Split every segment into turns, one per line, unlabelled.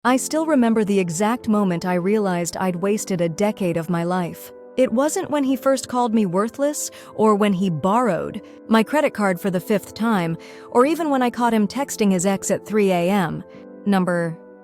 I still remember the exact moment I realized I'd wasted a decade of my life. It wasn't when he first called me worthless, or when he borrowed my credit card for the 5th time, or even when I caught him texting his ex at 3 a.m.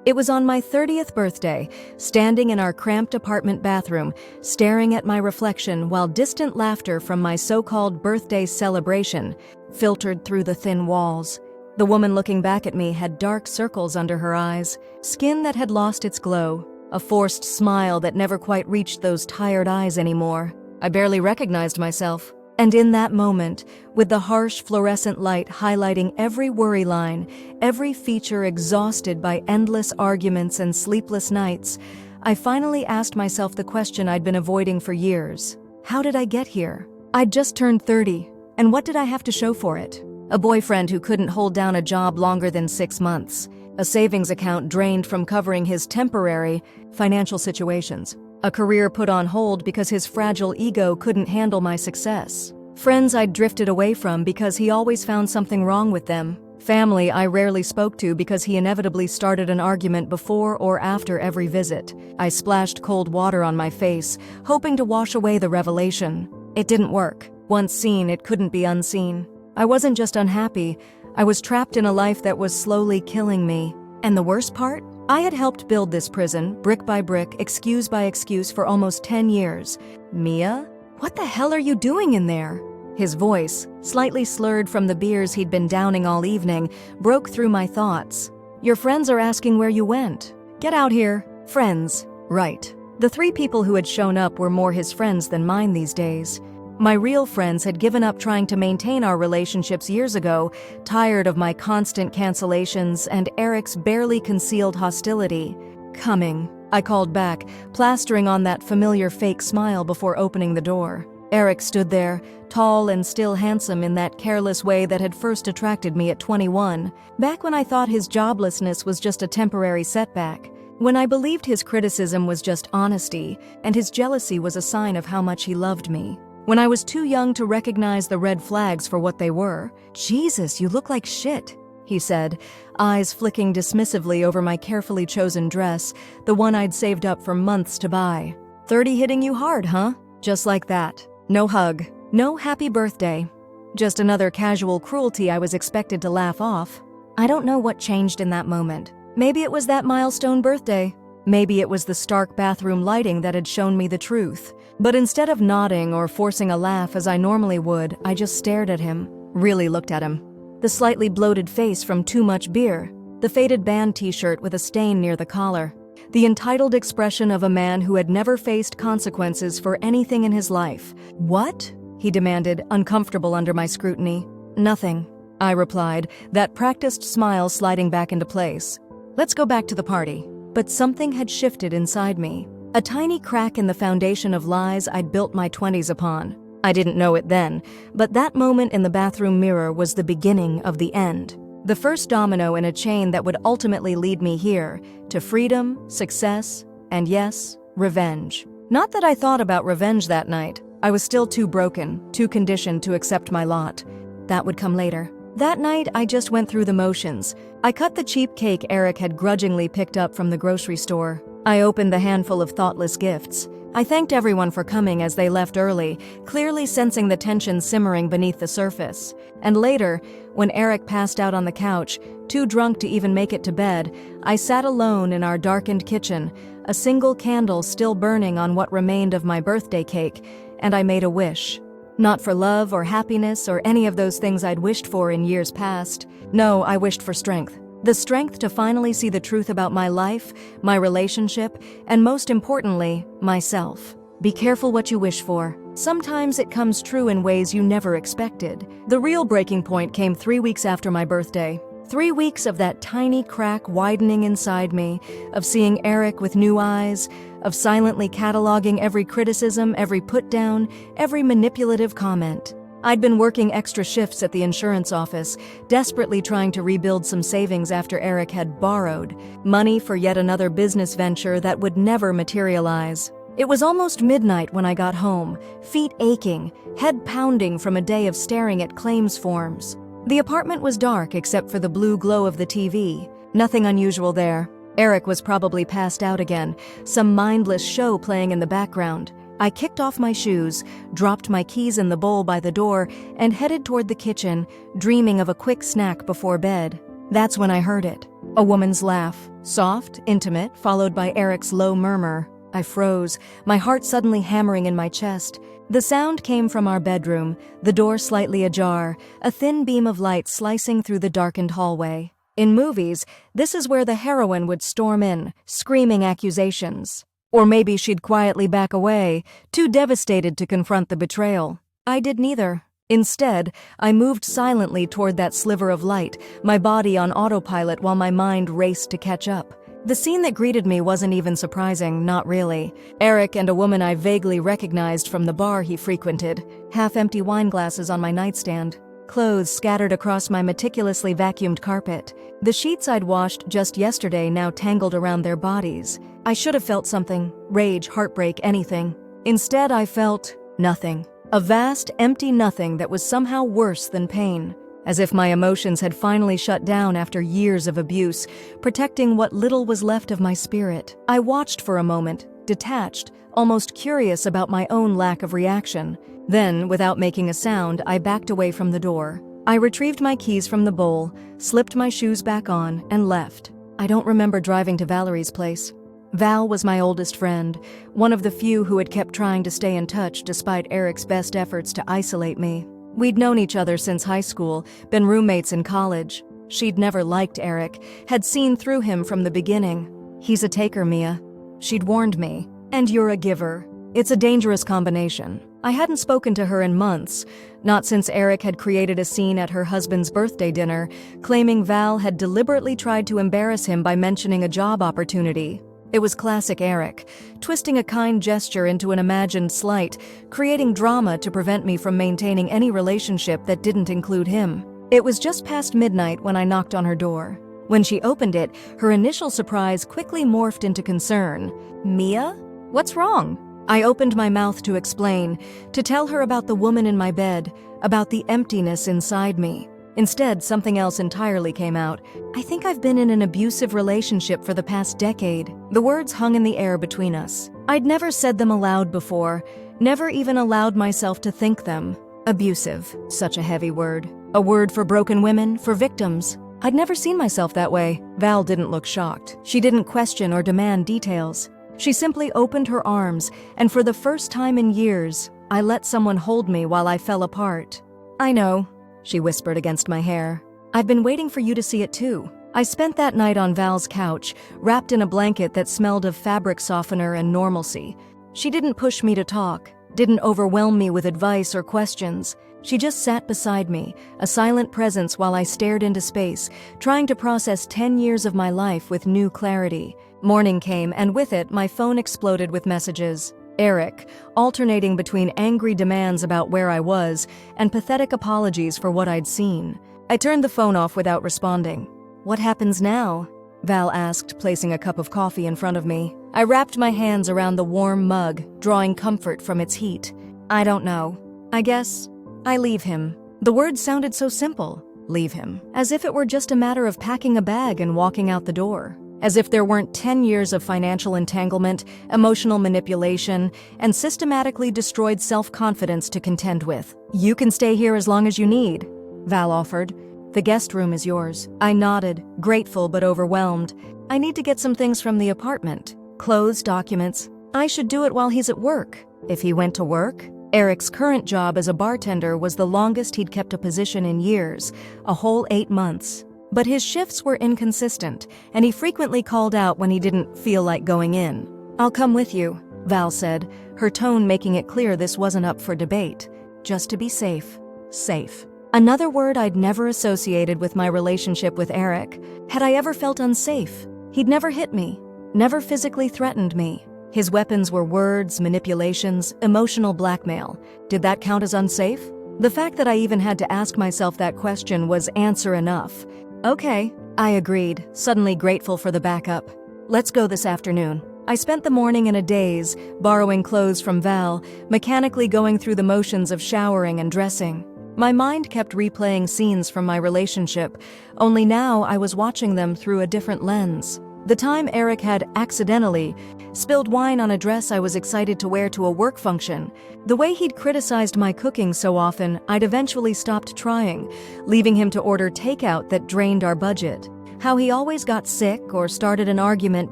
It was on my 30th birthday, standing in our cramped apartment bathroom, staring at my reflection while distant laughter from my so-called birthday celebration filtered through the thin walls. The woman looking back at me had dark circles under her eyes, skin that had lost its glow, a forced smile that never quite reached those tired eyes anymore. I barely recognized myself. And in that moment, with the harsh fluorescent light highlighting every worry line, every feature exhausted by endless arguments and sleepless nights, I finally asked myself the question I'd been avoiding for years. How did I get here? I'd just turned 30, and what did I have to show for it? A boyfriend who couldn't hold down a job longer than 6 months, a savings account drained from covering his temporary financial situations, a career put on hold because his fragile ego couldn't handle my success, friends I'd drifted away from because he always found something wrong with them, family I rarely spoke to because he inevitably started an argument before or after every visit. I splashed cold water on my face, hoping to wash away the revelation. It didn't work. Once seen, it couldn't be unseen. I wasn't just unhappy, I was trapped in a life that was slowly killing me. And the worst part? I had helped build this prison, brick by brick, excuse by excuse, for almost 10 years. Mia? What the hell are you doing in there? His voice, slightly slurred from the beers he'd been downing all evening, broke through my thoughts. Your friends are asking where you went. Get out here. Friends. Right. The 3 people who had shown up were more his friends than mine these days. My real friends had given up trying to maintain our relationships years ago, tired of my constant cancellations and Eric's barely concealed hostility. Coming, I called back, plastering on that familiar fake smile before opening the door. Eric stood there, tall and still handsome in that careless way that had first attracted me at 21, back when I thought his joblessness was just a temporary setback, when I believed his criticism was just honesty and his jealousy was a sign of how much he loved me. When I was too young to recognize the red flags for what they were. Jesus, you look like shit, he said, eyes flicking dismissively over my carefully chosen dress, the one I'd saved up for months to buy. 30 hitting you hard, huh? Just like that. No hug. No happy birthday. Just another casual cruelty I was expected to laugh off. I don't know what changed in that moment. Maybe it was that milestone birthday. Maybe it was the stark bathroom lighting that had shown me the truth. But instead of nodding or forcing a laugh as I normally would, I just stared at him, really looked at him. The slightly bloated face from too much beer, the faded band t-shirt with a stain near the collar, the entitled expression of a man who had never faced consequences for anything in his life. What? He demanded, uncomfortable under my scrutiny. Nothing, I replied, that practiced smile sliding back into place. Let's go back to the party. But something had shifted inside me. A tiny crack in the foundation of lies I'd built my 20s upon. I didn't know it then, but that moment in the bathroom mirror was the beginning of the end. The first domino in a chain that would ultimately lead me here, to freedom, success, and yes, revenge. Not that I thought about revenge that night. I was still too broken, too conditioned to accept my lot. That would come later. That night, I just went through the motions. I cut the cheap cake Eric had grudgingly picked up from the grocery store. I opened the handful of thoughtless gifts. I thanked everyone for coming as they left early, clearly sensing the tension simmering beneath the surface. And later, when Eric passed out on the couch, too drunk to even make it to bed, I sat alone in our darkened kitchen, a single candle still burning on what remained of my birthday cake, and I made a wish. Not for love or happiness or any of those things I'd wished for in years past. No, I wished for strength. The strength to finally see the truth about my life, my relationship, and most importantly, myself. Be careful what you wish for. Sometimes it comes true in ways you never expected. The real breaking point came 3 weeks after my birthday. 3 weeks of that tiny crack widening inside me, of seeing Eric with new eyes, of silently cataloging every criticism, every put-down, every manipulative comment. I'd been working extra shifts at the insurance office, desperately trying to rebuild some savings after Eric had borrowed money for yet another business venture that would never materialize. It was almost midnight when I got home, feet aching, head pounding from a day of staring at claims forms. The apartment was dark except for the blue glow of the TV. Nothing unusual there. Eric was probably passed out again, some mindless show playing in the background. I kicked off my shoes, dropped my keys in the bowl by the door, and headed toward the kitchen, dreaming of a quick snack before bed. That's when I heard it. A woman's laugh, soft, intimate, followed by Eric's low murmur. I froze, my heart suddenly hammering in my chest. The sound came from our bedroom, the door slightly ajar, a thin beam of light slicing through the darkened hallway. In movies, this is where the heroine would storm in, screaming accusations. Or maybe she'd quietly back away, too devastated to confront the betrayal. I did neither. Instead, I moved silently toward that sliver of light, my body on autopilot while my mind raced to catch up. The scene that greeted me wasn't even surprising, not really. Eric and a woman I vaguely recognized from the bar he frequented, half-empty wine glasses on my nightstand, clothes scattered across my meticulously vacuumed carpet. The sheets I'd washed just yesterday now tangled around their bodies. I should have felt something, rage, heartbreak, anything. Instead, I felt nothing. A vast, empty nothing that was somehow worse than pain. As if my emotions had finally shut down after years of abuse, protecting what little was left of my spirit. I watched for a moment, detached, almost curious about my own lack of reaction. Then, without making a sound, I backed away from the door. I retrieved my keys from the bowl, slipped my shoes back on, and left. I don't remember driving to Valerie's place. Val was my oldest friend, one of the few who had kept trying to stay in touch despite Eric's best efforts to isolate me. We'd known each other since high school, been roommates in college. She'd never liked Eric, had seen through him from the beginning. He's a taker, Mia. She'd warned me. And you're a giver. It's a dangerous combination. I hadn't spoken to her in months, not since Eric had created a scene at her husband's birthday dinner, claiming Val had deliberately tried to embarrass him by mentioning a job opportunity. It was classic Eric, twisting a kind gesture into an imagined slight, creating drama to prevent me from maintaining any relationship that didn't include him. It was just past midnight when I knocked on her door. When she opened it, her initial surprise quickly morphed into concern. Mia? What's wrong? I opened my mouth to explain, to tell her about the woman in my bed, about the emptiness inside me. Instead, something else entirely came out. I think I've been in an abusive relationship for the past decade. The words hung in the air between us. I'd never said them aloud before, never even allowed myself to think them. Abusive, such a heavy word. A word for broken women, for victims. I'd never seen myself that way. Val didn't look shocked. She didn't question or demand details. She simply opened her arms, and for the first time in years, I let someone hold me while I fell apart. I know, she whispered against my hair. I've been waiting for you to see it too. I spent that night on Val's couch, wrapped in a blanket that smelled of fabric softener and normalcy. She didn't push me to talk, didn't overwhelm me with advice or questions. She just sat beside me, a silent presence while I stared into space, trying to process 10 years of my life with new clarity. Morning came, and with it, my phone exploded with messages. Eric, alternating between angry demands about where I was and pathetic apologies for what I'd seen. I turned the phone off without responding. What happens now? Val asked, placing a cup of coffee in front of me. I wrapped my hands around the warm mug, drawing comfort from its heat. I don't know. I guess I leave him. The words sounded so simple. Leave him. As if it were just a matter of packing a bag and walking out the door. As if there weren't 10 years of financial entanglement, emotional manipulation, and systematically destroyed self-confidence to contend with. You can stay here as long as you need, Val offered. The guest room is yours. I nodded, grateful but overwhelmed. I need to get some things from the apartment. Clothes, documents. I should do it while he's at work. If he went to work? Eric's current job as a bartender was the longest he'd kept a position in years, a whole 8 months. But his shifts were inconsistent, and he frequently called out when he didn't feel like going in. I'll come with you, Val said, her tone making it clear this wasn't up for debate. Just to be safe. Safe. Another word I'd never associated with my relationship with Eric. Had I ever felt unsafe? He'd never hit me, never physically threatened me. His weapons were words, manipulations, emotional blackmail. Did that count as unsafe? The fact that I even had to ask myself that question was answer enough. Okay, I agreed, suddenly grateful for the backup. Let's go this afternoon. I spent the morning in a daze, borrowing clothes from Val, mechanically going through the motions of showering and dressing. My mind kept replaying scenes from my relationship, only now I was watching them through a different lens. The time Eric had accidentally spilled wine on a dress I was excited to wear to a work function. The way he'd criticized my cooking so often, I'd eventually stopped trying, leaving him to order takeout that drained our budget. How he always got sick or started an argument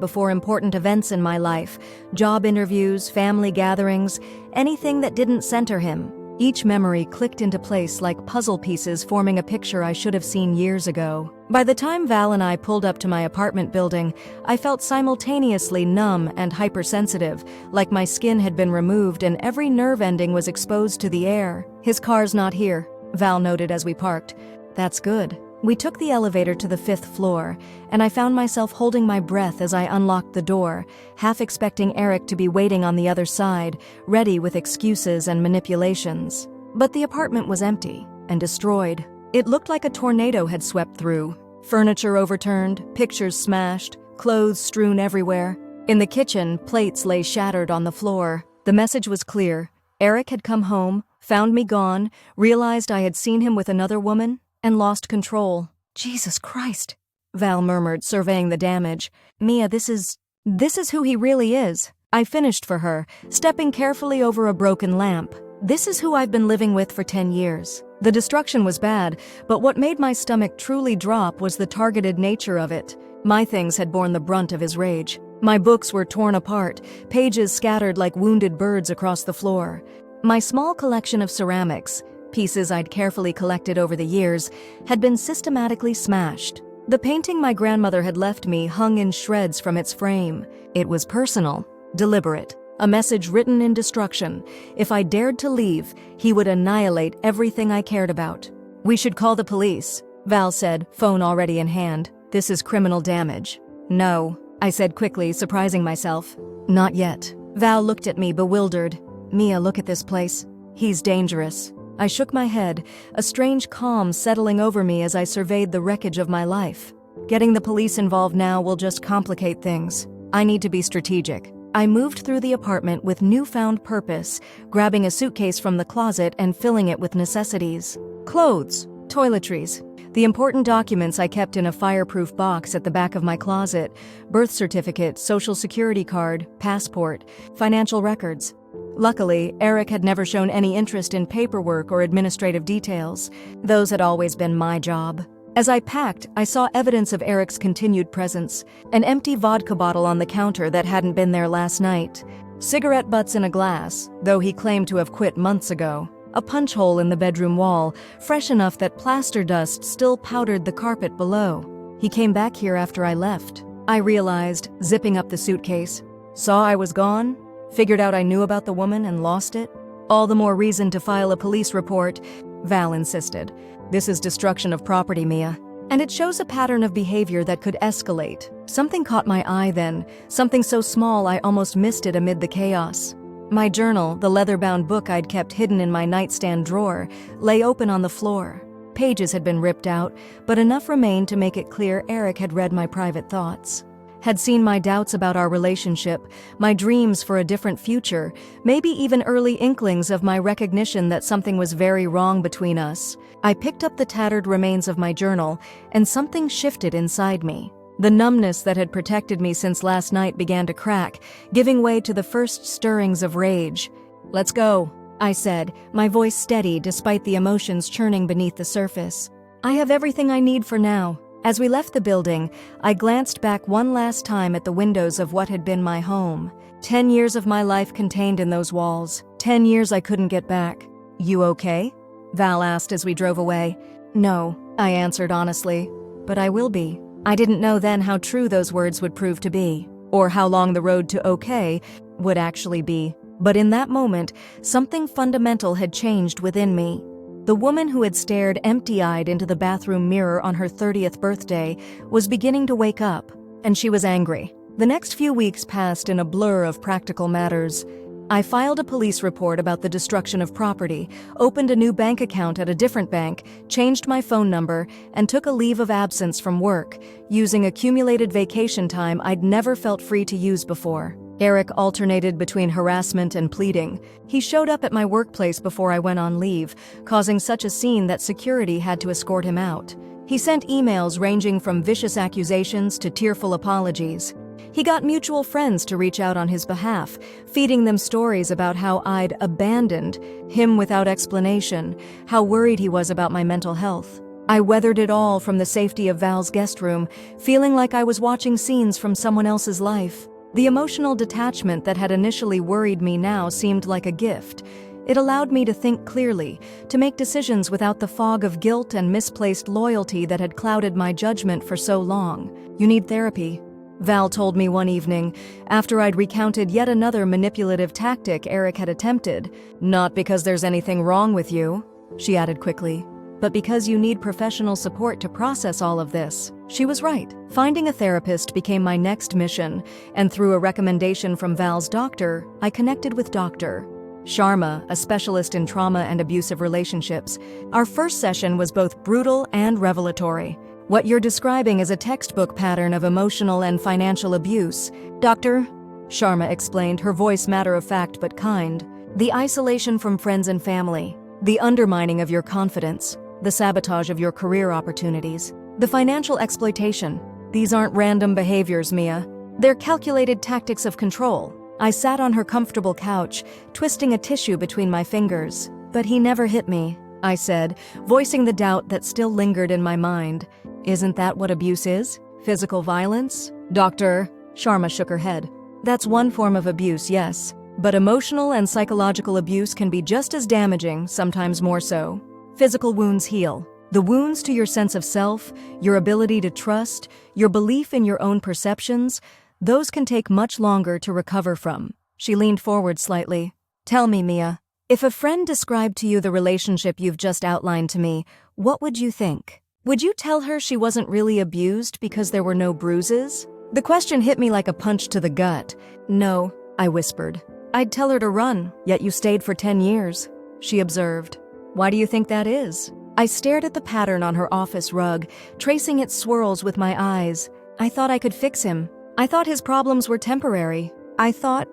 before important events in my life, job interviews, family gatherings, anything that didn't center him. Each memory clicked into place like puzzle pieces forming a picture I should have seen years ago. By the time Val and I pulled up to my apartment building, I felt simultaneously numb and hypersensitive, like my skin had been removed and every nerve ending was exposed to the air. "His car's not here," Val noted as we parked. "That's good." We took the elevator to the 5th floor, and I found myself holding my breath as I unlocked the door, half expecting Eric to be waiting on the other side, ready with excuses and manipulations. But the apartment was empty and destroyed. It looked like a tornado had swept through. Furniture overturned, pictures smashed, clothes strewn everywhere. In the kitchen, plates lay shattered on the floor. The message was clear. Eric had come home, found me gone, realized I had seen him with another woman, and lost control. "Jesus Christ," Val murmured, surveying the damage. "Mia, this is who he really is." I finished for her, stepping carefully over a broken lamp. "This is who I've been living with for 10 years. The destruction was bad, but what made my stomach truly drop was the targeted nature of it. My things had borne the brunt of his rage. My books were torn apart, pages scattered like wounded birds across the floor. My small collection of ceramics, pieces I'd carefully collected over the years, had been systematically smashed. The painting my grandmother had left me hung in shreds from its frame. It was personal, deliberate, a message written in destruction. If I dared to leave, he would annihilate everything I cared about. "We should call the police," Val said, phone already in hand. "This is criminal damage." "No," I said quickly, surprising myself. "Not yet." Val looked at me, bewildered. "Mia, look at this place. He's dangerous." I shook my head, a strange calm settling over me as I surveyed the wreckage of my life. "Getting the police involved now will just complicate things. I need to be strategic." I moved through the apartment with newfound purpose, grabbing a suitcase from the closet and filling it with necessities. Clothes, toiletries, the important documents I kept in a fireproof box at the back of my closet, birth certificate, social security card, passport, financial records. Luckily, Eric had never shown any interest in paperwork or administrative details. Those had always been my job. As I packed, I saw evidence of Eric's continued presence. An empty vodka bottle on the counter that hadn't been there last night. Cigarette butts in a glass, though he claimed to have quit months ago. A punch hole in the bedroom wall, fresh enough that plaster dust still powdered the carpet below. He came back here after I left, I realized, zipping up the suitcase. Saw I was gone? Figured out I knew about the woman and lost it? All the more reason to file a police report, Val insisted. This is destruction of property, Mia. And it shows a pattern of behavior that could escalate. Something caught my eye then, something so small I almost missed it amid the chaos. My journal, the leather-bound book I'd kept hidden in my nightstand drawer, lay open on the floor. Pages had been ripped out, but enough remained to make it clear Eric had read my private thoughts. Had seen my doubts about our relationship, my dreams for a different future, maybe even early inklings of my recognition that something was very wrong between us. I picked up the tattered remains of my journal, and something shifted inside me. The numbness that had protected me since last night began to crack, giving way to the first stirrings of rage. "Let's go," I said, my voice steady despite the emotions churning beneath the surface. "I have everything I need for now." As we left the building, I glanced back one last time at the windows of what had been my home. 10 years of my life contained in those walls. 10 years I couldn't get back. "You okay?" Val asked as we drove away. "No," I answered honestly, "but I will be." I didn't know then how true those words would prove to be, or how long the road to okay would actually be. But in that moment, something fundamental had changed within me. The woman who had stared empty-eyed into the bathroom mirror on her 30th birthday was beginning to wake up, and she was angry. The next few weeks passed in a blur of practical matters. I filed a police report about the destruction of property, opened a new bank account at a different bank, changed my phone number, and took a leave of absence from work, using accumulated vacation time I'd never felt free to use before. Eric alternated between harassment and pleading. He showed up at my workplace before I went on leave, causing such a scene that security had to escort him out. He sent emails ranging from vicious accusations to tearful apologies. He got mutual friends to reach out on his behalf, feeding them stories about how I'd abandoned him without explanation, how worried he was about my mental health. I weathered it all from the safety of Val's guest room, feeling like I was watching scenes from someone else's life. The emotional detachment that had initially worried me now seemed like a gift. It allowed me to think clearly, to make decisions without the fog of guilt and misplaced loyalty that had clouded my judgment for so long. "You need therapy," Val told me one evening, after I'd recounted yet another manipulative tactic Eric had attempted. "Not because there's anything wrong with you," she added quickly, "but because you need professional support to process all of this." She was right. Finding a therapist became my next mission, and through a recommendation from Val's doctor, I connected with Dr. Sharma, a specialist in trauma and abusive relationships. Our first session was both brutal and revelatory. "What you're describing is a textbook pattern of emotional and financial abuse, Dr. Sharma explained, her voice matter-of-fact but kind. "The isolation from friends and family, the undermining of your confidence, the sabotage of your career opportunities, the financial exploitation. These aren't random behaviors, Mia. They're calculated tactics of control." I sat on her comfortable couch, twisting a tissue between my fingers. "But he never hit me," I said, voicing the doubt that still lingered in my mind. "Isn't that what abuse is? Physical violence?" Dr. Sharma shook her head. "That's one form of abuse, yes. But emotional and psychological abuse can be just as damaging, sometimes more so. Physical wounds heal. The wounds to your sense of self, your ability to trust, your belief in your own perceptions, those can take much longer to recover from." She leaned forward slightly. "Tell me, Mia, if a friend described to you the relationship you've just outlined to me, what would you think? Would you tell her she wasn't really abused because there were no bruises?" The question hit me like a punch to the gut. "No," I whispered. "I'd tell her to run, yet you stayed for 10 years, she observed. "Why do you think that is?" I stared at the pattern on her office rug, tracing its swirls with my eyes. I thought I could fix him. I thought his problems were temporary. I thought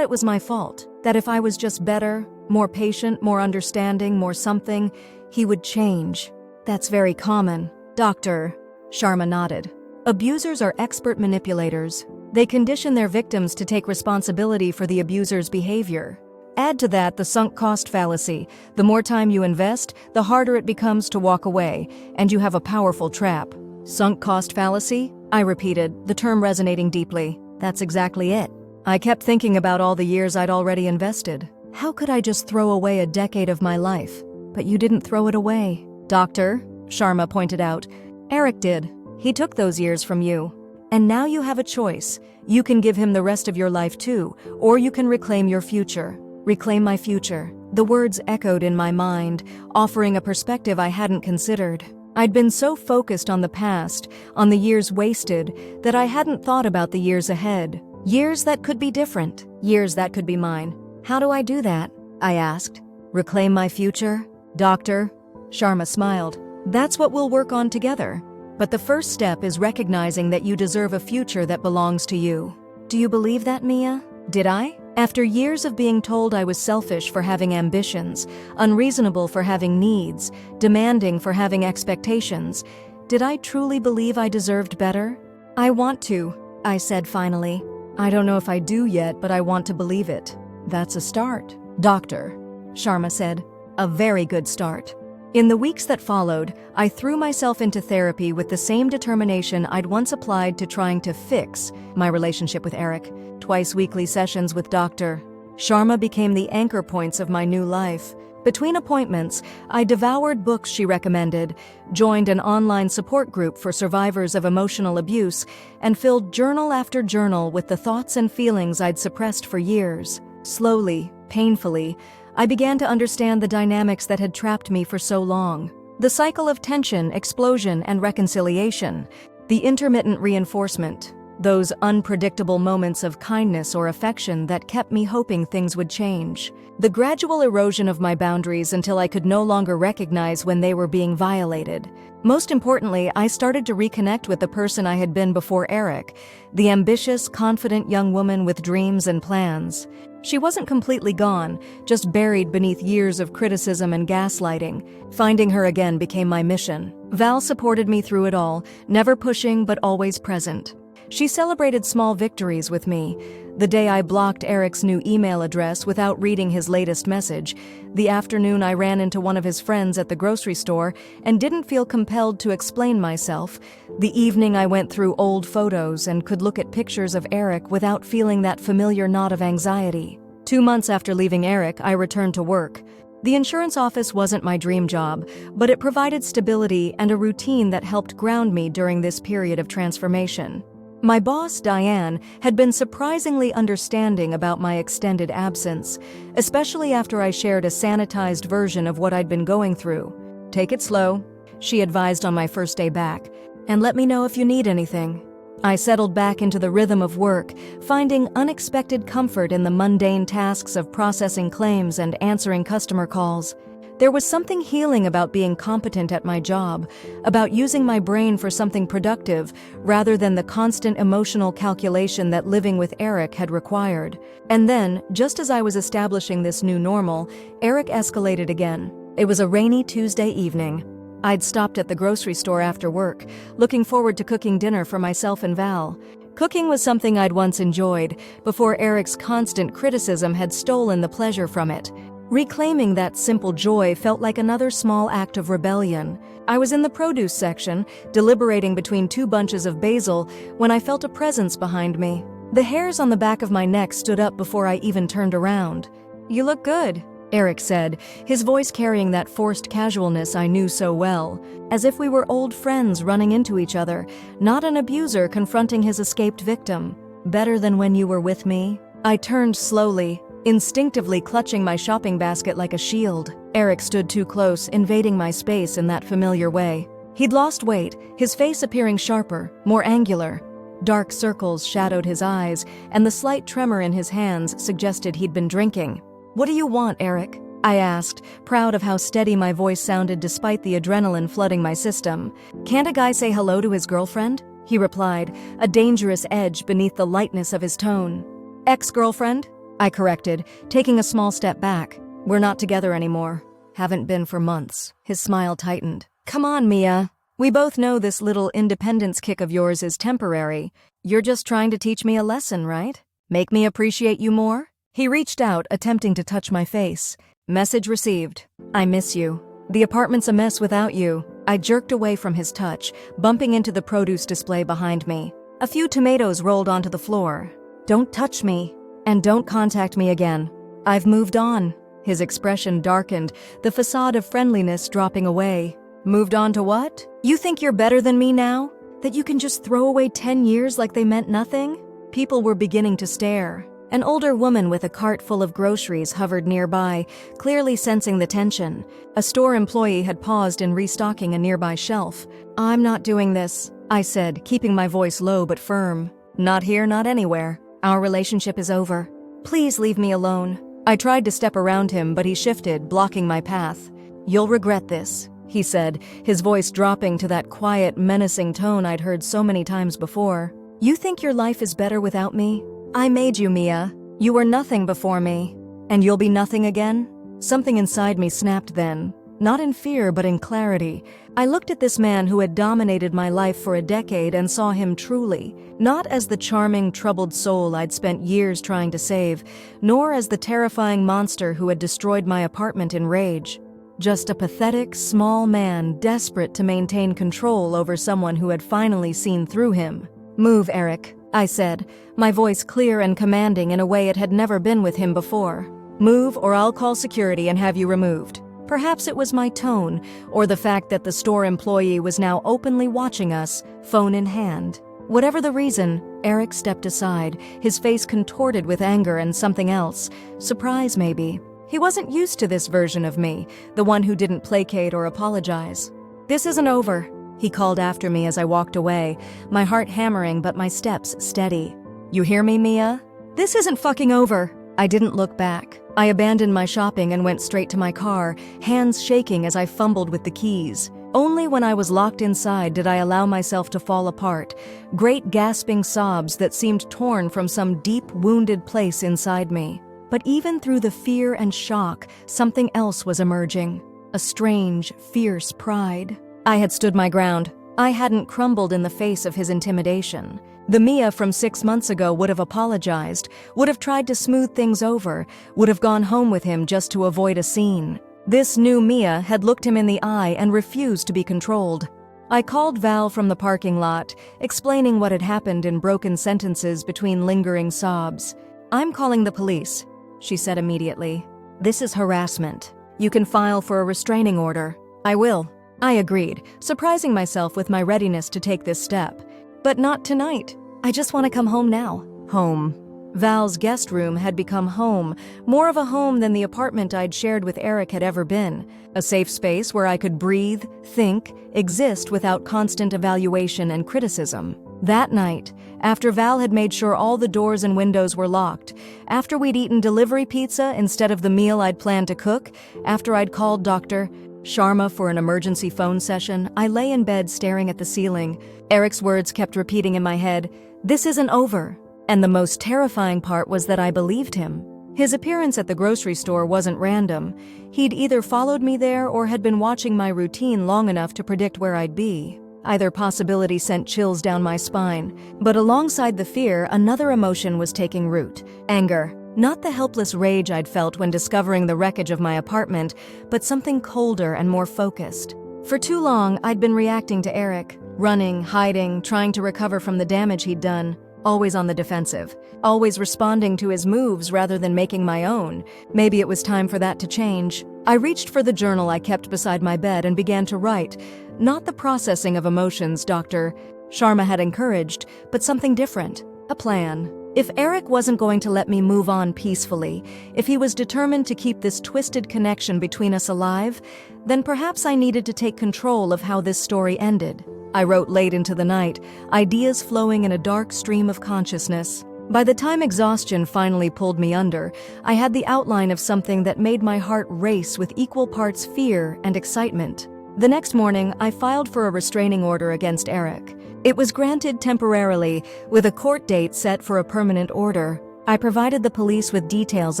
it was my fault, that if I was just better, more patient, more understanding, more something, he would change. "That's very common." Dr. Sharma nodded. "Abusers are expert manipulators. They condition their victims to take responsibility for the abuser's behavior. Add to that the sunk cost fallacy. The more time you invest, the harder it becomes to walk away, and you have a powerful trap." "Sunk cost fallacy?" I repeated, the term resonating deeply. "That's exactly it." I kept thinking about all the years I'd already invested. How could I just throw away a decade of my life? "But you didn't throw it away," Dr. Sharma pointed out. "Eric did. He took those years from you. And now you have a choice. You can give him the rest of your life too, or you can reclaim your future." "Reclaim my future." The words echoed in my mind, offering a perspective I hadn't considered. I'd been so focused on the past, on the years wasted, that I hadn't thought about the years ahead. Years that could be different, years that could be mine. "How do I do that?" I asked. "Reclaim my future?" Dr. Sharma smiled. "That's what we'll work on together. But the first step is recognizing that you deserve a future that belongs to you." Do you believe that, Mia? Did I? After years of being told I was selfish for having ambitions, unreasonable for having needs, demanding for having expectations, did I truly believe I deserved better? "I want to," I said finally. "I don't know if I do yet, but I want to believe it." "That's a start," Dr. Sharma said. "A very good start." In the weeks that followed, I threw myself into therapy with the same determination I'd once applied to trying to fix my relationship with Eric. Twice weekly sessions with Dr. Sharma became the anchor points of my new life. Between appointments, I devoured books she recommended, joined an online support group for survivors of emotional abuse, and filled journal after journal with the thoughts and feelings I'd suppressed for years. Slowly, painfully, I began to understand the dynamics that had trapped me for so long. The cycle of tension, explosion, and reconciliation. The intermittent reinforcement. Those unpredictable moments of kindness or affection that kept me hoping things would change. The gradual erosion of my boundaries until I could no longer recognize when they were being violated. Most importantly, I started to reconnect with the person I had been before Eric, the ambitious, confident young woman with dreams and plans. She wasn't completely gone, just buried beneath years of criticism and gaslighting. Finding her again became my mission. Val supported me through it all, never pushing but always present. She celebrated small victories with me. The day I blocked Eric's new email address without reading his latest message, the afternoon I ran into one of his friends at the grocery store and didn't feel compelled to explain myself, the evening I went through old photos and could look at pictures of Eric without feeling that familiar knot of anxiety. 2 months after leaving Eric, I returned to work. The insurance office wasn't my dream job, but it provided stability and a routine that helped ground me during this period of transformation. My boss, Diane, had been surprisingly understanding about my extended absence, especially after I shared a sanitized version of what I'd been going through. "Take it slow," she advised on my first day back, "and let me know if you need anything." I settled back into the rhythm of work, finding unexpected comfort in the mundane tasks of processing claims and answering customer calls. There was something healing about being competent at my job, about using my brain for something productive rather than the constant emotional calculation that living with Eric had required. And then, just as I was establishing this new normal, Eric escalated again. It was a rainy Tuesday evening. I'd stopped at the grocery store after work, looking forward to cooking dinner for myself and Val. Cooking was something I'd once enjoyed, before Eric's constant criticism had stolen the pleasure from it. Reclaiming that simple joy felt like another small act of rebellion. I was in the produce section, deliberating between 2 bunches of basil, when I felt a presence behind me. The hairs on the back of my neck stood up before I even turned around. "You look good," Eric said, his voice carrying that forced casualness I knew so well, as if we were old friends running into each other, not an abuser confronting his escaped victim. "Better than when you were with me?" I turned slowly, instinctively clutching my shopping basket like a shield. Eric stood too close, invading my space in that familiar way. He'd lost weight, his face appearing sharper, more angular. Dark circles shadowed his eyes, and the slight tremor in his hands suggested he'd been drinking. "What do you want, Eric?" I asked, proud of how steady my voice sounded despite the adrenaline flooding my system. "Can't a guy say hello to his girlfriend?" he replied, a dangerous edge beneath the lightness of his tone. "Ex-girlfriend?" I corrected, taking a small step back. "We're not together anymore. Haven't been for months." His smile tightened. "Come on, Mia. We both know this little independence kick of yours is temporary. You're just trying to teach me a lesson, right? Make me appreciate you more?" He reached out, attempting to touch my face. "Message received. I miss you. The apartment's a mess without you." I jerked away from his touch, bumping into the produce display behind me. A few tomatoes rolled onto the floor. "Don't touch me. And don't contact me again. I've moved on." His expression darkened, the facade of friendliness dropping away. "Moved on to what? You think you're better than me now? That you can just throw away 10 years like they meant nothing?" People were beginning to stare. An older woman with a cart full of groceries hovered nearby, clearly sensing the tension. A store employee had paused in restocking a nearby shelf. "I'm not doing this," I said, keeping my voice low but firm. "Not here, not anywhere. Our relationship is over. Please leave me alone." I tried to step around him, but he shifted, blocking my path. "You'll regret this," he said, his voice dropping to that quiet, menacing tone I'd heard so many times before. "You think your life is better without me? I made you, Mia. You were nothing before me. And you'll be nothing again?" Something inside me snapped then. Not in fear, but in clarity. I looked at this man who had dominated my life for a decade and saw him truly, not as the charming, troubled soul I'd spent years trying to save, nor as the terrifying monster who had destroyed my apartment in rage. Just a pathetic, small man desperate to maintain control over someone who had finally seen through him. "Move, Eric," I said, my voice clear and commanding in a way it had never been with him before. "Move, or I'll call security and have you removed." Perhaps it was my tone, or the fact that the store employee was now openly watching us, phone in hand. Whatever the reason, Eric stepped aside, his face contorted with anger and something else, surprise maybe. He wasn't used to this version of me, the one who didn't placate or apologize. "This isn't over," he called after me as I walked away, my heart hammering but my steps steady. "You hear me, Mia? This isn't fucking over." I didn't look back. I abandoned my shopping and went straight to my car, hands shaking as I fumbled with the keys. Only when I was locked inside did I allow myself to fall apart, great gasping sobs that seemed torn from some deep, wounded place inside me. But even through the fear and shock, something else was emerging. A strange, fierce pride. I had stood my ground. I hadn't crumbled in the face of his intimidation. The Mia from 6 months ago would have apologized, would have tried to smooth things over, would have gone home with him just to avoid a scene. This new Mia had looked him in the eye and refused to be controlled. I called Val from the parking lot, explaining what had happened in broken sentences between lingering sobs. "I'm calling the police," she said immediately. "This is harassment. You can file for a restraining order." "I will." I agreed, surprising myself with my readiness to take this step. "But not tonight. I just want to come home now." Home. Val's guest room had become home, more of a home than the apartment I'd shared with Eric had ever been. A safe space where I could breathe, think, exist without constant evaluation and criticism. That night, after Val had made sure all the doors and windows were locked, after we'd eaten delivery pizza instead of the meal I'd planned to cook, after I'd called Dr. Sharma for an emergency phone session, I lay in bed staring at the ceiling. Eric's words kept repeating in my head, "This isn't over." And the most terrifying part was that I believed him. His appearance at the grocery store wasn't random. He'd either followed me there or had been watching my routine long enough to predict where I'd be. Either possibility sent chills down my spine, but alongside the fear, another emotion was taking root. Anger. Not the helpless rage I'd felt when discovering the wreckage of my apartment, but something colder and more focused. For too long, I'd been reacting to Eric, running, hiding, trying to recover from the damage he'd done. Always on the defensive, always responding to his moves rather than making my own. Maybe it was time for that to change. I reached for the journal I kept beside my bed and began to write. Not the processing of emotions Dr. Sharma had encouraged, but something different. A plan. If Eric wasn't going to let me move on peacefully, if he was determined to keep this twisted connection between us alive, then perhaps I needed to take control of how this story ended. I wrote late into the night, ideas flowing in a dark stream of consciousness. By the time exhaustion finally pulled me under, I had the outline of something that made my heart race with equal parts fear and excitement. The next morning, I filed for a restraining order against Eric. It was granted temporarily, with a court date set for a permanent order. I provided the police with details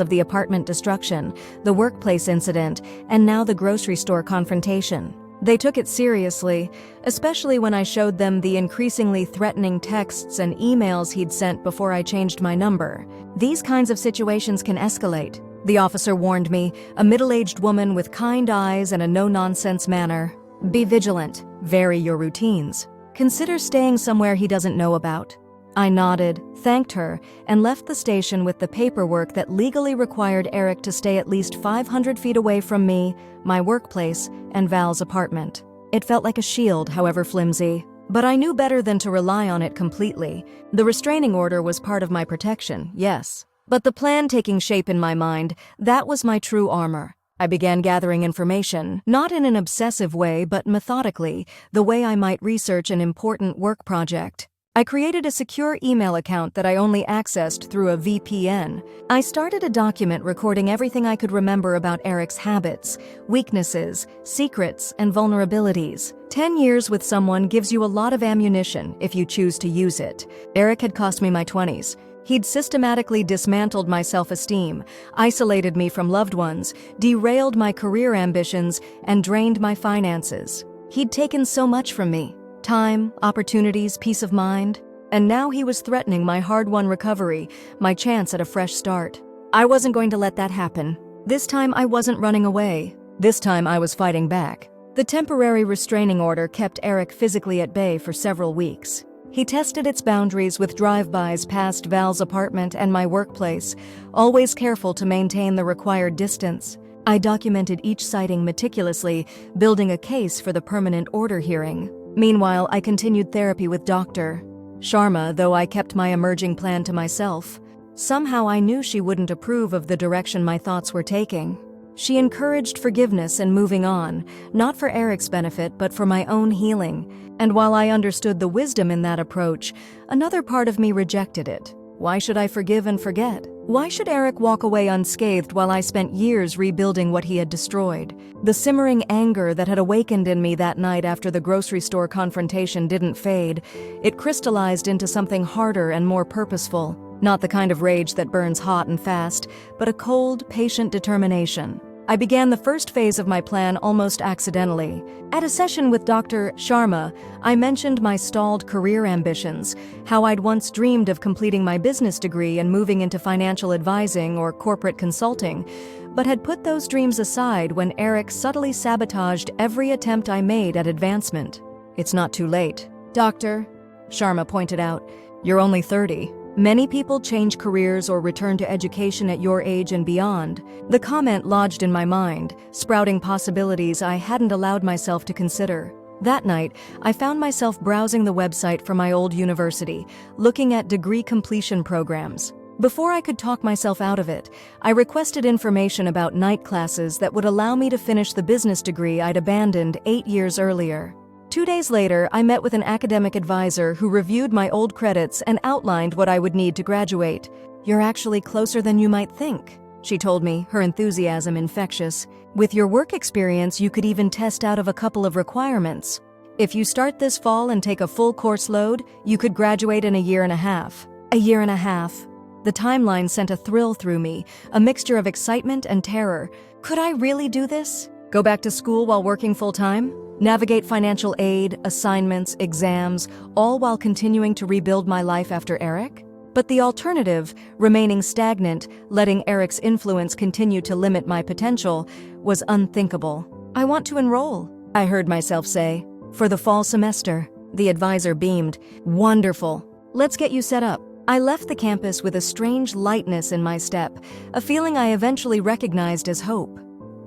of the apartment destruction, the workplace incident, and now the grocery store confrontation. They took it seriously, especially when I showed them the increasingly threatening texts and emails he'd sent before I changed my number. "These kinds of situations can escalate," the officer warned me, a middle-aged woman with kind eyes and a no-nonsense manner. "Be vigilant. Vary your routines. Consider staying somewhere he doesn't know about." I nodded, thanked her, and left the station with the paperwork that legally required Eric to stay at least 500 feet away from me, my workplace, and Val's apartment. It felt like a shield, however flimsy, but I knew better than to rely on it completely. The restraining order was part of my protection, yes. But the plan taking shape in my mind, that was my true armor. I began gathering information, not in an obsessive way, but methodically, the way I might research an important work project. I created a secure email account that I only accessed through a VPN. I started a document recording everything I could remember about Eric's habits, weaknesses, secrets, and vulnerabilities. 10 years with someone gives you a lot of ammunition if you choose to use it. Eric had cost me my 20s. He'd systematically dismantled my self-esteem, isolated me from loved ones, derailed my career ambitions, and drained my finances. He'd taken so much from me. Time, opportunities, peace of mind. And now he was threatening my hard-won recovery, my chance at a fresh start. I wasn't going to let that happen. This time I wasn't running away. This time I was fighting back. The temporary restraining order kept Eric physically at bay for several weeks. He tested its boundaries with drive-bys past Val's apartment and my workplace, always careful to maintain the required distance. I documented each sighting meticulously, building a case for the permanent order hearing. Meanwhile, I continued therapy with Dr. Sharma, though I kept my emerging plan to myself. Somehow I knew she wouldn't approve of the direction my thoughts were taking. She encouraged forgiveness and moving on, not for Eric's benefit, but for my own healing. And while I understood the wisdom in that approach, another part of me rejected it. Why should I forgive and forget? Why should Eric walk away unscathed while I spent years rebuilding what he had destroyed? The simmering anger that had awakened in me that night after the grocery store confrontation didn't fade. It crystallized into something harder and more purposeful. Not the kind of rage that burns hot and fast, but a cold, patient determination. I began the first phase of my plan almost accidentally. At a session with Dr. Sharma, I mentioned my stalled career ambitions, how I'd once dreamed of completing my business degree and moving into financial advising or corporate consulting, but had put those dreams aside when Eric subtly sabotaged every attempt I made at advancement. "It's not too late, Doctor," Sharma pointed out. "You're only 30. Many people change careers or return to education at your age and beyond." The comment lodged in my mind, sprouting possibilities I hadn't allowed myself to consider. That night, I found myself browsing the website for my old university, looking at degree completion programs. Before I could talk myself out of it, I requested information about night classes that would allow me to finish the business degree I'd abandoned 8 years earlier. 2 days later, I met with an academic advisor who reviewed my old credits and outlined what I would need to graduate. "You're actually closer than you might think," she told me, her enthusiasm infectious. "With your work experience, you could even test out of a couple of requirements. If you start this fall and take a full course load, you could graduate in a year and a half." A year and a half. The timeline sent a thrill through me, a mixture of excitement and terror. Could I really do this? Go back to school while working full-time? Navigate financial aid, assignments, exams, all while continuing to rebuild my life after Eric? But the alternative, remaining stagnant, letting Eric's influence continue to limit my potential, was unthinkable. "I want to enroll," I heard myself say. "For the fall semester." The advisor beamed. "Wonderful. Let's get you set up." I left the campus with a strange lightness in my step, a feeling I eventually recognized as hope.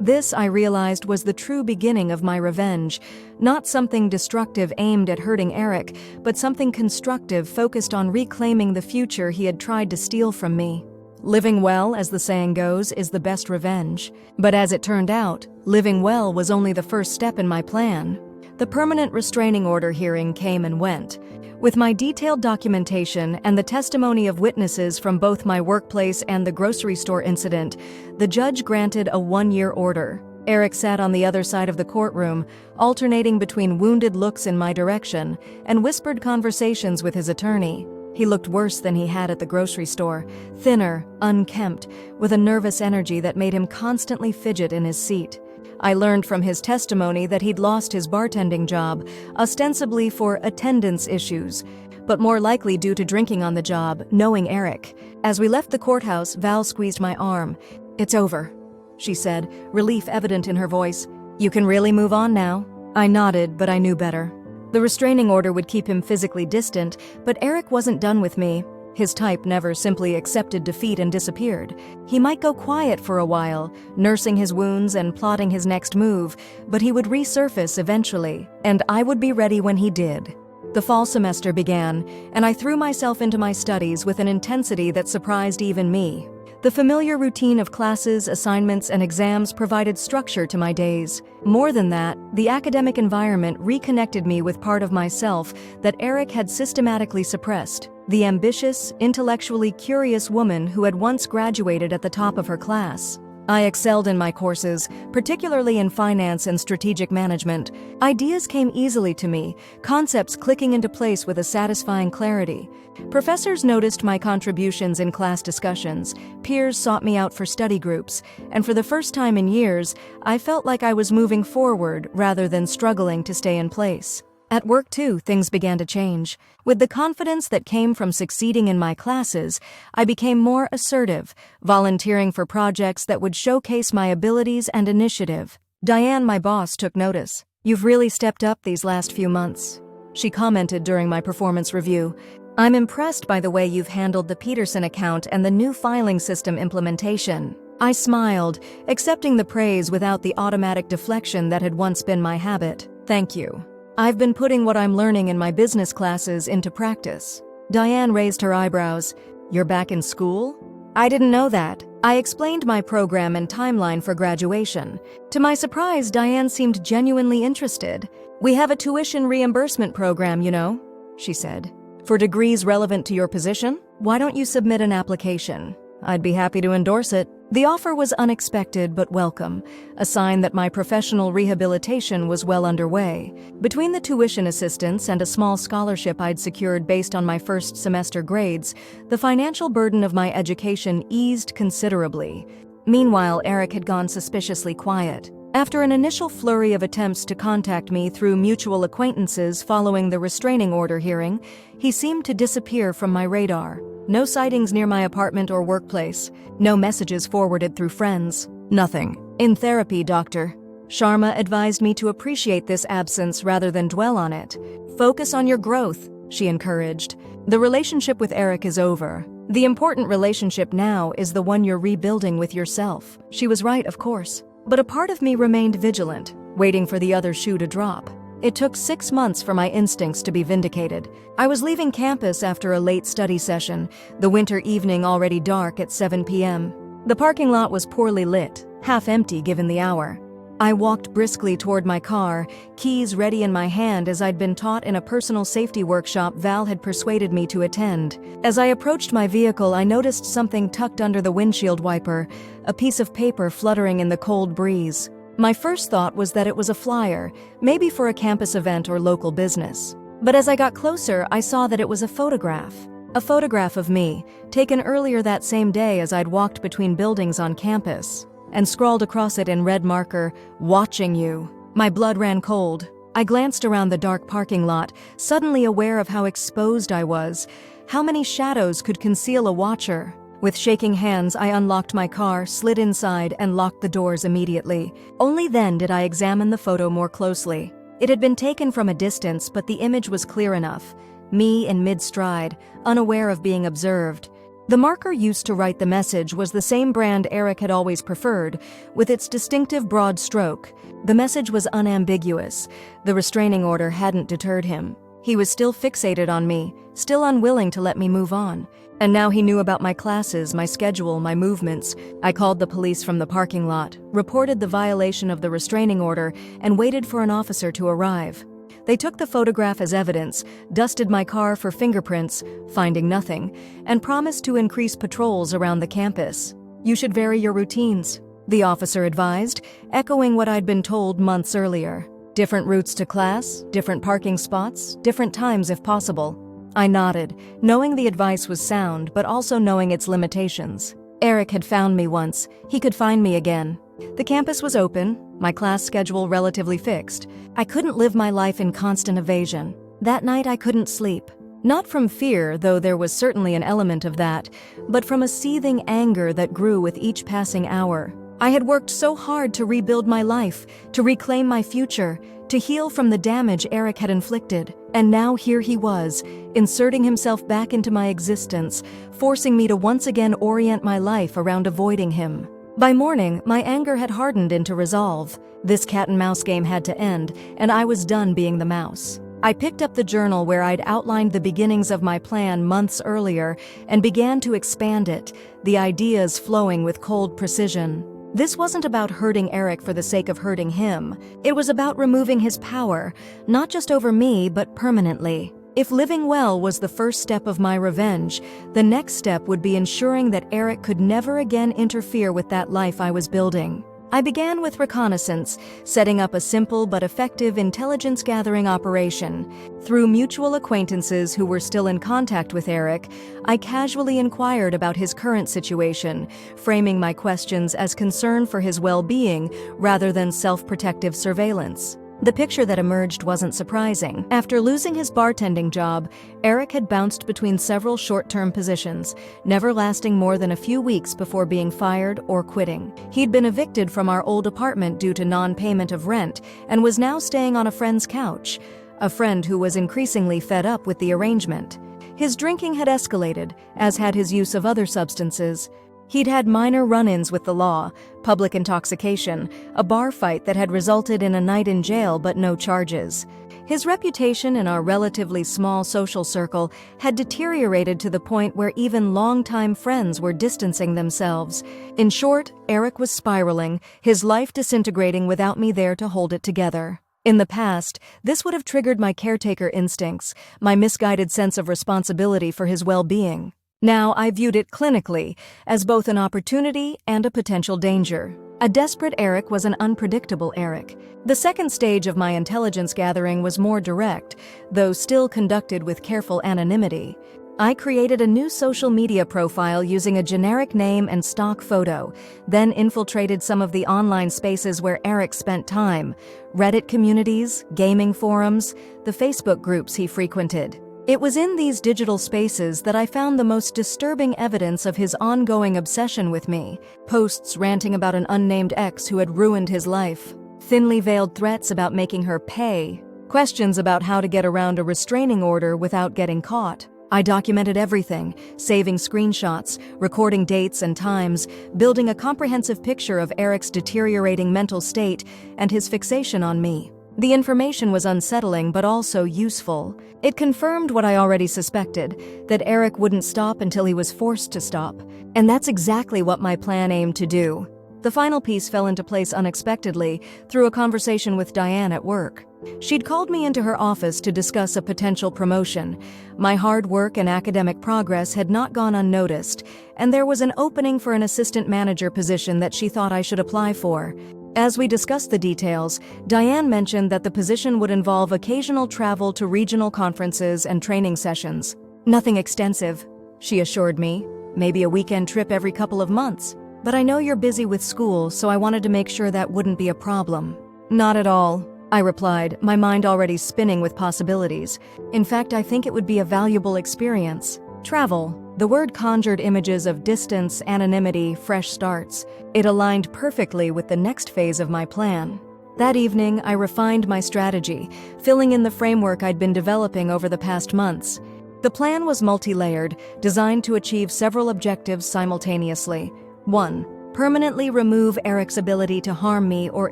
This, I realized, was the true beginning of my revenge, not something destructive aimed at hurting Eric, but something constructive focused on reclaiming the future he had tried to steal from me. Living well, as the saying goes, is the best revenge. But as it turned out, living well was only the first step in my plan. The permanent restraining order hearing came and went. With my detailed documentation and the testimony of witnesses from both my workplace and the grocery store incident, the judge granted a 1-year order. Eric sat on the other side of the courtroom, alternating between wounded looks in my direction and whispered conversations with his attorney. He looked worse than he had at the grocery store, thinner, unkempt, with a nervous energy that made him constantly fidget in his seat. I learned from his testimony that he'd lost his bartending job, ostensibly for attendance issues, but more likely due to drinking on the job, knowing Eric. As we left the courthouse, Val squeezed my arm. "It's over," she said, relief evident in her voice. "You can really move on now." I nodded, but I knew better. The restraining order would keep him physically distant, but Eric wasn't done with me. His type never simply accepted defeat and disappeared. He might go quiet for a while, nursing his wounds and plotting his next move, but he would resurface eventually, and I would be ready when he did. The fall semester began, and I threw myself into my studies with an intensity that surprised even me. The familiar routine of classes, assignments, and exams provided structure to my days. More than that, the academic environment reconnected me with part of myself that Eric had systematically suppressed. The ambitious, intellectually curious woman who had once graduated at the top of her class. I excelled in my courses, particularly in finance and strategic management. Ideas came easily to me, concepts clicking into place with a satisfying clarity. Professors noticed my contributions in class discussions, peers sought me out for study groups, and for the first time in years, I felt like I was moving forward rather than struggling to stay in place. At work, too, things began to change. With the confidence that came from succeeding in my classes, I became more assertive, volunteering for projects that would showcase my abilities and initiative. Diane, my boss, took notice. "You've really stepped up these last few months," she commented during my performance review. "I'm impressed by the way you've handled the Peterson account and the new filing system implementation." I smiled, accepting the praise without the automatic deflection that had once been my habit. "Thank you. I've been putting what I'm learning in my business classes into practice." Diane raised her eyebrows. "You're back in school?" "I didn't know that." I explained my program and timeline for graduation. To my surprise, Diane seemed genuinely interested. "We have a tuition reimbursement program, you know," she said. "For degrees relevant to your position? Why don't you submit an application? I'd be happy to endorse it." The offer was unexpected but welcome, a sign that my professional rehabilitation was well underway. Between the tuition assistance and a small scholarship I'd secured based on my first semester grades, the financial burden of my education eased considerably. Meanwhile, Eric had gone suspiciously quiet. After an initial flurry of attempts to contact me through mutual acquaintances following the restraining order hearing, he seemed to disappear from my radar. No sightings near my apartment or workplace. No messages forwarded through friends. Nothing. In therapy, Dr. Sharma advised me to appreciate this absence rather than dwell on it. Focus on your growth, she encouraged. The relationship with Eric is over. The important relationship now is the one you're rebuilding with yourself. She was right, of course. But a part of me remained vigilant, waiting for the other shoe to drop. It took 6 months for my instincts to be vindicated. I was leaving campus after a late study session, the winter evening already dark at 7 p.m. The parking lot was poorly lit, half empty given the hour. I walked briskly toward my car, keys ready in my hand as I'd been taught in a personal safety workshop Val had persuaded me to attend. As I approached my vehicle, I noticed something tucked under the windshield wiper, a piece of paper fluttering in the cold breeze. My first thought was that it was a flyer, maybe for a campus event or local business. But as I got closer, I saw that it was a photograph. A photograph of me, taken earlier that same day as I'd walked between buildings on campus, and scrawled across it in red marker, "Watching you." My blood ran cold. I glanced around the dark parking lot, suddenly aware of how exposed I was. How many shadows could conceal a watcher? With shaking hands, I unlocked my car, slid inside, and locked the doors immediately. Only then did I examine the photo more closely. It had been taken from a distance, but the image was clear enough. Me in mid-stride, unaware of being observed. The marker used to write the message was the same brand Eric had always preferred, with its distinctive broad stroke. The message was unambiguous. The restraining order hadn't deterred him. He was still fixated on me, still unwilling to let me move on. And now he knew about my classes, my schedule, my movements. I called the police from the parking lot, reported the violation of the restraining order, and waited for an officer to arrive. They took the photograph as evidence, dusted my car for fingerprints, finding nothing, and promised to increase patrols around the campus. "You should vary your routines," the officer advised, echoing what I'd been told months earlier. "Different routes to class, different parking spots, different times if possible." I nodded, knowing the advice was sound, but also knowing its limitations. Eric had found me once. He could find me again. The campus was open, my class schedule relatively fixed. I couldn't live my life in constant evasion. That night I couldn't sleep. Not from fear, though there was certainly an element of that, but from a seething anger that grew with each passing hour. I had worked so hard to rebuild my life, to reclaim my future, to heal from the damage Eric had inflicted. And now here he was, inserting himself back into my existence, forcing me to once again orient my life around avoiding him. By morning, my anger had hardened into resolve. This cat-and-mouse game had to end, and I was done being the mouse. I picked up the journal where I'd outlined the beginnings of my plan months earlier and began to expand it, the ideas flowing with cold precision. This wasn't about hurting Eric for the sake of hurting him. It was about removing his power, not just over me, but permanently. If living well was the first step of my revenge, the next step would be ensuring that Eric could never again interfere with that life I was building. I began with reconnaissance, setting up a simple but effective intelligence-gathering operation. Through mutual acquaintances who were still in contact with Eric, I casually inquired about his current situation, framing my questions as concern for his well-being rather than self-protective surveillance. The picture that emerged wasn't surprising. After losing his bartending job, Eric had bounced between several short-term positions, never lasting more than a few weeks before being fired or quitting. He'd been evicted from our old apartment due to non-payment of rent and was now staying on a friend's couch, a friend who was increasingly fed up with the arrangement. His drinking had escalated, as had his use of other substances. He'd had minor run-ins with the law, public intoxication, a bar fight that had resulted in a night in jail but no charges. His reputation in our relatively small social circle had deteriorated to the point where even longtime friends were distancing themselves. In short, Eric was spiraling, his life disintegrating without me there to hold it together. In the past, this would have triggered my caretaker instincts, my misguided sense of responsibility for his well-being. Now I viewed it clinically as both an opportunity and a potential danger. A desperate Eric was an unpredictable Eric. The second stage of my intelligence gathering was more direct, though still conducted with careful anonymity. I created a new social media profile using a generic name and stock photo, then infiltrated some of the online spaces where Eric spent time: Reddit communities, gaming forums, the Facebook groups he frequented. It was in these digital spaces that I found the most disturbing evidence of his ongoing obsession with me: posts ranting about an unnamed ex who had ruined his life, thinly veiled threats about making her pay, questions about how to get around a restraining order without getting caught. I documented everything, saving screenshots, recording dates and times, building a comprehensive picture of Eric's deteriorating mental state and his fixation on me. The information was unsettling but also useful. It confirmed what I already suspected, that Eric wouldn't stop until he was forced to stop. And that's exactly what my plan aimed to do. The final piece fell into place unexpectedly through a conversation with Diane at work. She'd called me into her office to discuss a potential promotion. My hard work and academic progress had not gone unnoticed, and there was an opening for an assistant manager position that she thought I should apply for. As we discussed the details, Diane mentioned that the position would involve occasional travel to regional conferences and training sessions. "Nothing extensive," she assured me. "Maybe a weekend trip every couple of months. But I know you're busy with school, so I wanted to make sure that wouldn't be a problem." "Not at all," I replied, my mind already spinning with possibilities. "In fact, I think it would be a valuable experience." Travel. The word conjured images of distance, anonymity, fresh starts. It aligned perfectly with the next phase of my plan. That evening, I refined my strategy, filling in the framework I'd been developing over the past months. The plan was multi-layered, designed to achieve several objectives simultaneously. 1. Permanently remove Eric's ability to harm me or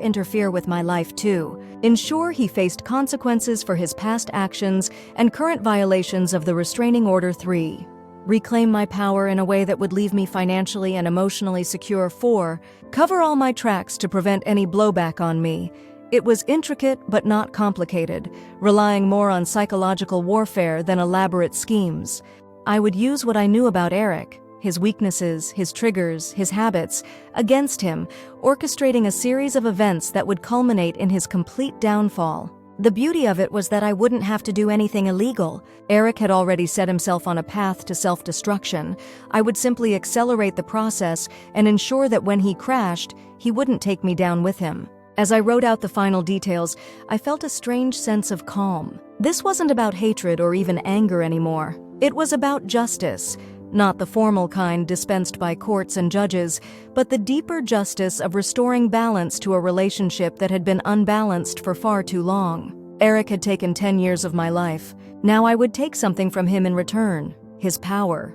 interfere with my life. 2. Ensure he faced consequences for his past actions and current violations of the restraining order. 3. Reclaim my power in a way that would leave me financially and emotionally secure. 4. Cover all my tracks to prevent any blowback on me. It was intricate but not complicated, relying more on psychological warfare than elaborate schemes. I would use what I knew about Eric, his weaknesses, his triggers, his habits, against him, orchestrating a series of events that would culminate in his complete downfall. The beauty of it was that I wouldn't have to do anything illegal. Eric had already set himself on a path to self-destruction. I would simply accelerate the process and ensure that when he crashed, he wouldn't take me down with him. As I wrote out the final details, I felt a strange sense of calm. This wasn't about hatred or even anger anymore. It was about justice. Not the formal kind dispensed by courts and judges, but the deeper justice of restoring balance to a relationship that had been unbalanced for far too long. Eric had taken 10 years of my life. Now I would take something from him in return: his power.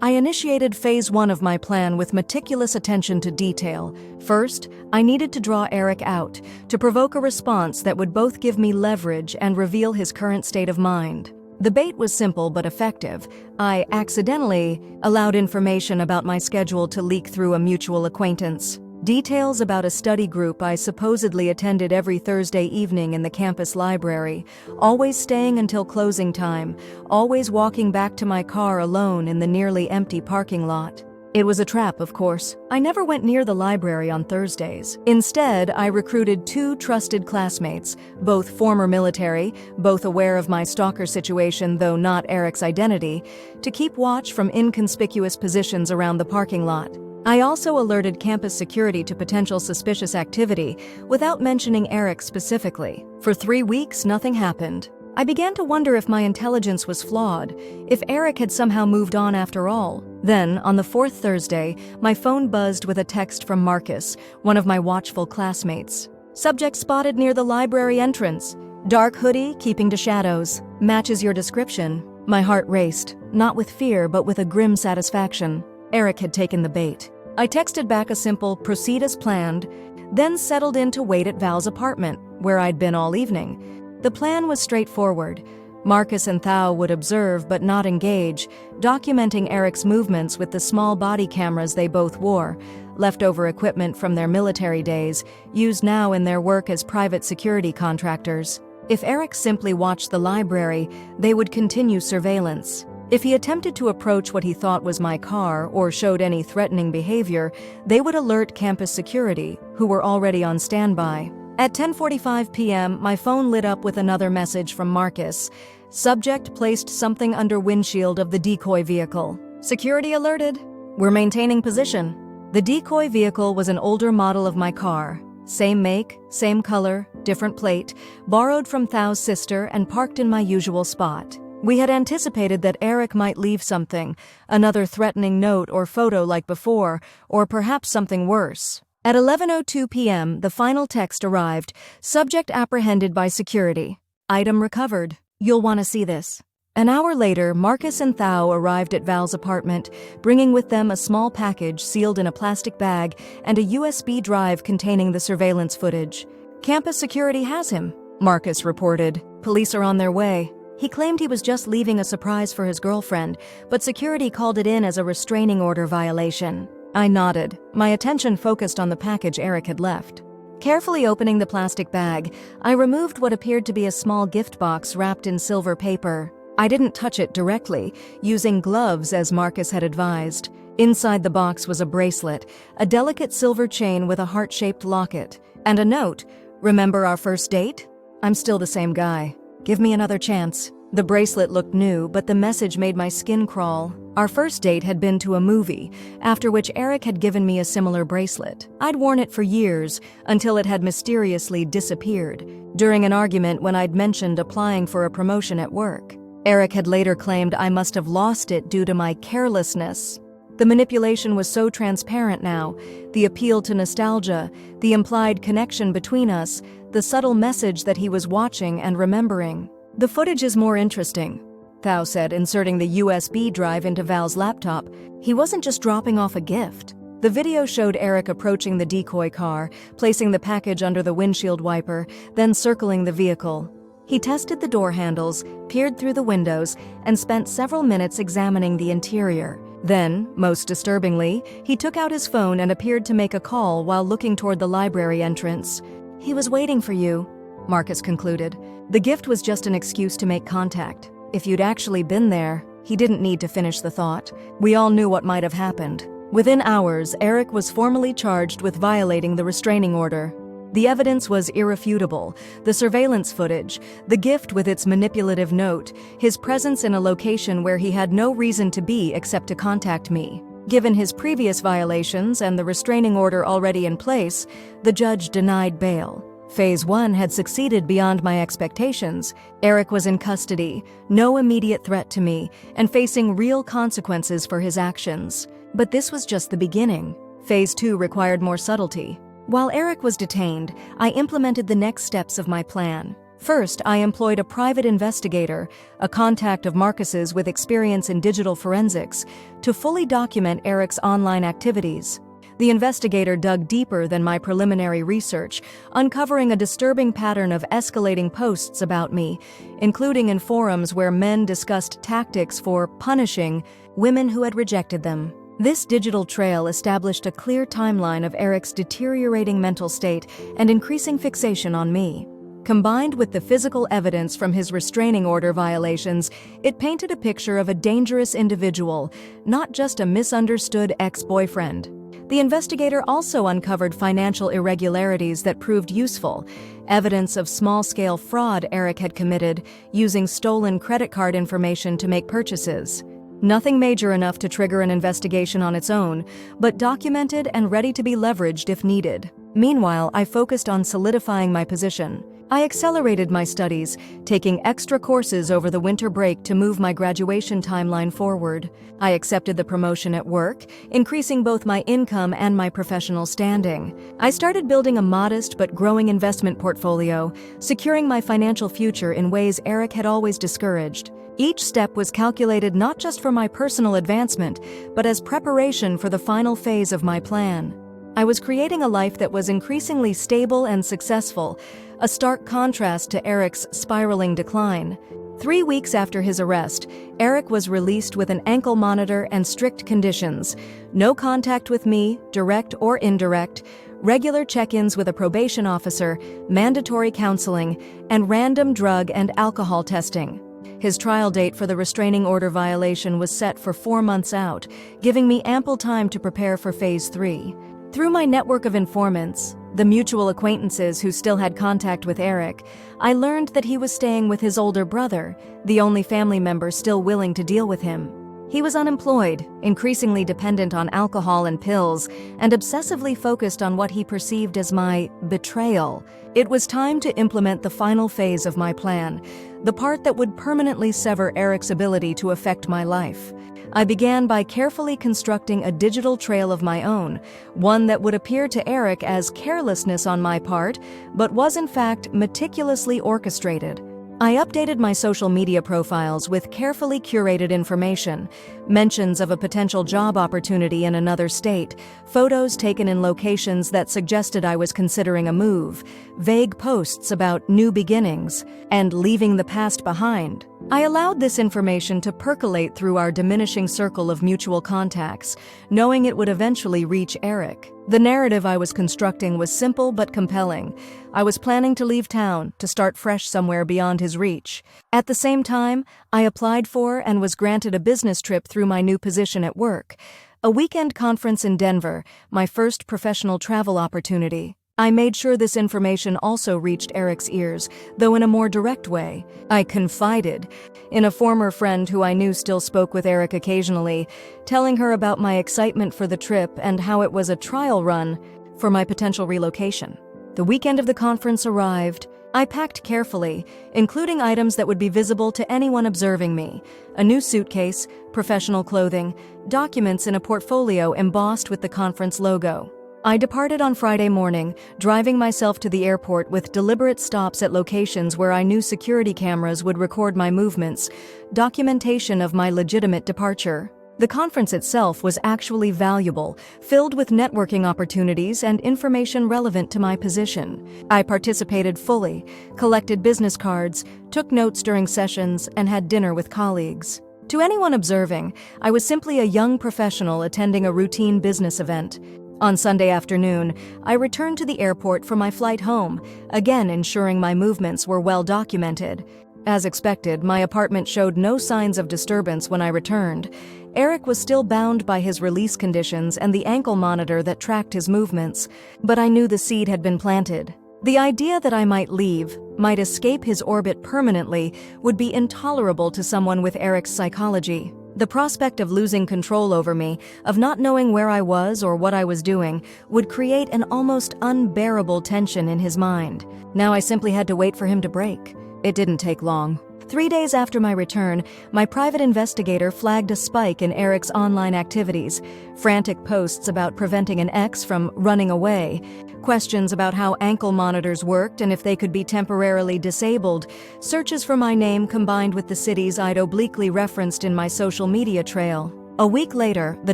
I initiated phase 1 of my plan with meticulous attention to detail. First, I needed to draw Eric out, to provoke a response that would both give me leverage and reveal his current state of mind. The bait was simple but effective. I accidentally allowed information about my schedule to leak through a mutual acquaintance. Details about a study group I supposedly attended every Thursday evening in the campus library, always staying until closing time, always walking back to my car alone in the nearly empty parking lot. It was a trap, of course. I never went near the library on Thursdays. Instead, I recruited 2 trusted classmates, both former military, both aware of my stalker situation though not Eric's identity, to keep watch from inconspicuous positions around the parking lot. I also alerted campus security to potential suspicious activity without mentioning Eric specifically. For 3 weeks, nothing happened. I began to wonder if my intelligence was flawed, if Eric had somehow moved on after all. Then, on the 4th Thursday, my phone buzzed with a text from Marcus, one of my watchful classmates. "Subject spotted near the library entrance. Dark hoodie, keeping to shadows. Matches your description." My heart raced, not with fear but with a grim satisfaction. Eric had taken the bait. I texted back a simple "proceed as planned," then settled in to wait at Val's apartment, where I'd been all evening. The plan was straightforward. Marcus and Thao would observe but not engage, documenting Eric's movements with the small body cameras they both wore, leftover equipment from their military days, used now in their work as private security contractors. If Eric simply watched the library, they would continue surveillance. If he attempted to approach what he thought was my car or showed any threatening behavior, they would alert campus security, who were already on standby. At 10:45 p.m., my phone lit up with another message from Marcus. Subject placed something under windshield of the decoy vehicle. Security alerted. We're maintaining position. The decoy vehicle was an older model of my car. Same make, same color, different plate, borrowed from Thau's sister and parked in my usual spot. We had anticipated that Eric might leave something, another threatening note or photo like before, or perhaps something worse. At 11:02 p.m., the final text arrived, subject apprehended by security. Item recovered. You'll want to see this. An hour later, Marcus and Thau arrived at Val's apartment, bringing with them a small package sealed in a plastic bag and a USB drive containing the surveillance footage. Campus security has him, Marcus reported. Police are on their way. He claimed he was just leaving a surprise for his girlfriend, but security called it in as a restraining order violation. I nodded, my attention focused on the package Eric had left. Carefully opening the plastic bag, I removed what appeared to be a small gift box wrapped in silver paper. I didn't touch it directly, using gloves as Marcus had advised. Inside the box was a bracelet, a delicate silver chain with a heart-shaped locket, and a note. Remember our first date? I'm still the same guy. Give me another chance. The bracelet looked new, but the message made my skin crawl. Our first date had been to a movie, after which Eric had given me a similar bracelet. I'd worn it for years, until it had mysteriously disappeared, during an argument when I'd mentioned applying for a promotion at work. Eric had later claimed I must have lost it due to my carelessness. The manipulation was so transparent now, the appeal to nostalgia, the implied connection between us, the subtle message that he was watching and remembering. The footage is more interesting, Thau said, inserting the USB drive into Val's laptop. He wasn't just dropping off a gift. The video showed Eric approaching the decoy car, placing the package under the windshield wiper, then circling the vehicle. He tested the door handles, peered through the windows, and spent several minutes examining the interior. Then, most disturbingly, he took out his phone and appeared to make a call while looking toward the library entrance. He was waiting for you, Marcus concluded. The gift was just an excuse to make contact. If you'd actually been there, he didn't need to finish the thought. We all knew what might have happened. Within hours, Eric was formally charged with violating the restraining order. The evidence was irrefutable: the surveillance footage, the gift with its manipulative note, his presence in a location where he had no reason to be except to contact me. Given his previous violations and the restraining order already in place, the judge denied bail. Phase 1 had succeeded beyond my expectations. Eric was in custody, no immediate threat to me, and facing real consequences for his actions. But this was just the beginning. Phase 2 required more subtlety. While Eric was detained, I implemented the next steps of my plan. First, I employed a private investigator, a contact of Marcus's with experience in digital forensics, to fully document Eric's online activities. The investigator dug deeper than my preliminary research, uncovering a disturbing pattern of escalating posts about me, including in forums where men discussed tactics for punishing women who had rejected them. This digital trail established a clear timeline of Eric's deteriorating mental state and increasing fixation on me. Combined with the physical evidence from his restraining order violations, it painted a picture of a dangerous individual, not just a misunderstood ex-boyfriend. The investigator also uncovered financial irregularities that proved useful, evidence of small-scale fraud Eric had committed, using stolen credit card information to make purchases. Nothing major enough to trigger an investigation on its own, but documented and ready to be leveraged if needed. Meanwhile, I focused on solidifying my position. I accelerated my studies, taking extra courses over the winter break to move my graduation timeline forward. I accepted the promotion at work, increasing both my income and my professional standing. I started building a modest but growing investment portfolio, securing my financial future in ways Eric had always discouraged. Each step was calculated not just for my personal advancement, but as preparation for the final phase of my plan. I was creating a life that was increasingly stable and successful, a stark contrast to Eric's spiraling decline. 3 weeks after his arrest, Eric was released with an ankle monitor and strict conditions: no contact with me, direct or indirect, regular check-ins with a probation officer, mandatory counseling, and random drug and alcohol testing. His trial date for the restraining order violation was set for 4 months out, giving me ample time to prepare for Phase 3. Through my network of informants, the mutual acquaintances who still had contact with Eric, I learned that he was staying with his older brother, the only family member still willing to deal with him. He was unemployed, increasingly dependent on alcohol and pills, and obsessively focused on what he perceived as my betrayal. It was time to implement the final phase of my plan, the part that would permanently sever Eric's ability to affect my life. I began by carefully constructing a digital trail of my own, one that would appear to Eric as carelessness on my part, but was in fact meticulously orchestrated. I updated my social media profiles with carefully curated information, mentions of a potential job opportunity in another state, photos taken in locations that suggested I was considering a move, vague posts about new beginnings, and leaving the past behind. I allowed this information to percolate through our diminishing circle of mutual contacts, knowing it would eventually reach Eric. The narrative I was constructing was simple but compelling. I was planning to leave town, to start fresh somewhere beyond his reach. At the same time, I applied for and was granted a business trip through my new position at work, a weekend conference in Denver, my first professional travel opportunity. I made sure this information also reached Eric's ears, though in a more direct way. I confided in a former friend who I knew still spoke with Eric occasionally, telling her about my excitement for the trip and how it was a trial run for my potential relocation. The weekend of the conference arrived. I packed carefully, including items that would be visible to anyone observing me: a new suitcase, professional clothing, documents in a portfolio embossed with the conference logo. I departed on Friday morning, driving myself to the airport with deliberate stops at locations where I knew security cameras would record my movements, documentation of my legitimate departure. The conference itself was actually valuable, filled with networking opportunities and information relevant to my position. I participated fully, collected business cards, took notes during sessions, and had dinner with colleagues. To anyone observing, I was simply a young professional attending a routine business event. On Sunday afternoon, I returned to the airport for my flight home, again ensuring my movements were well documented. As expected, my apartment showed no signs of disturbance when I returned. Eric was still bound by his release conditions and the ankle monitor that tracked his movements, but I knew the seed had been planted. The idea that I might leave, might escape his orbit permanently, would be intolerable to someone with Eric's psychology. The prospect of losing control over me, of not knowing where I was or what I was doing, would create an almost unbearable tension in his mind. Now I simply had to wait for him to break. It didn't take long. 3 days after my return, my private investigator flagged a spike in Eric's online activities: frantic posts about preventing an ex from running away, questions about how ankle monitors worked and if they could be temporarily disabled, searches for my name combined with the cities I'd obliquely referenced in my social media trail. A week later, the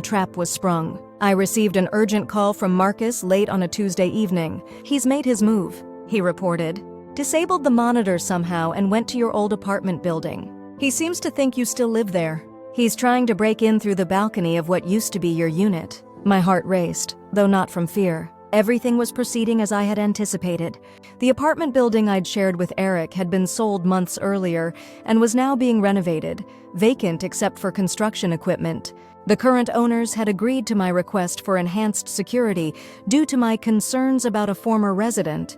trap was sprung. I received an urgent call from Marcus late on a Tuesday evening. "He's made his move," he reported. "Disabled the monitor somehow and went to your old apartment building. He seems to think you still live there. He's trying to break in through the balcony of what used to be your unit." My heart raced, though not from fear. Everything was proceeding as I had anticipated. The apartment building I'd shared with Eric had been sold months earlier and was now being renovated, vacant except for construction equipment. The current owners had agreed to my request for enhanced security due to my concerns about a former resident,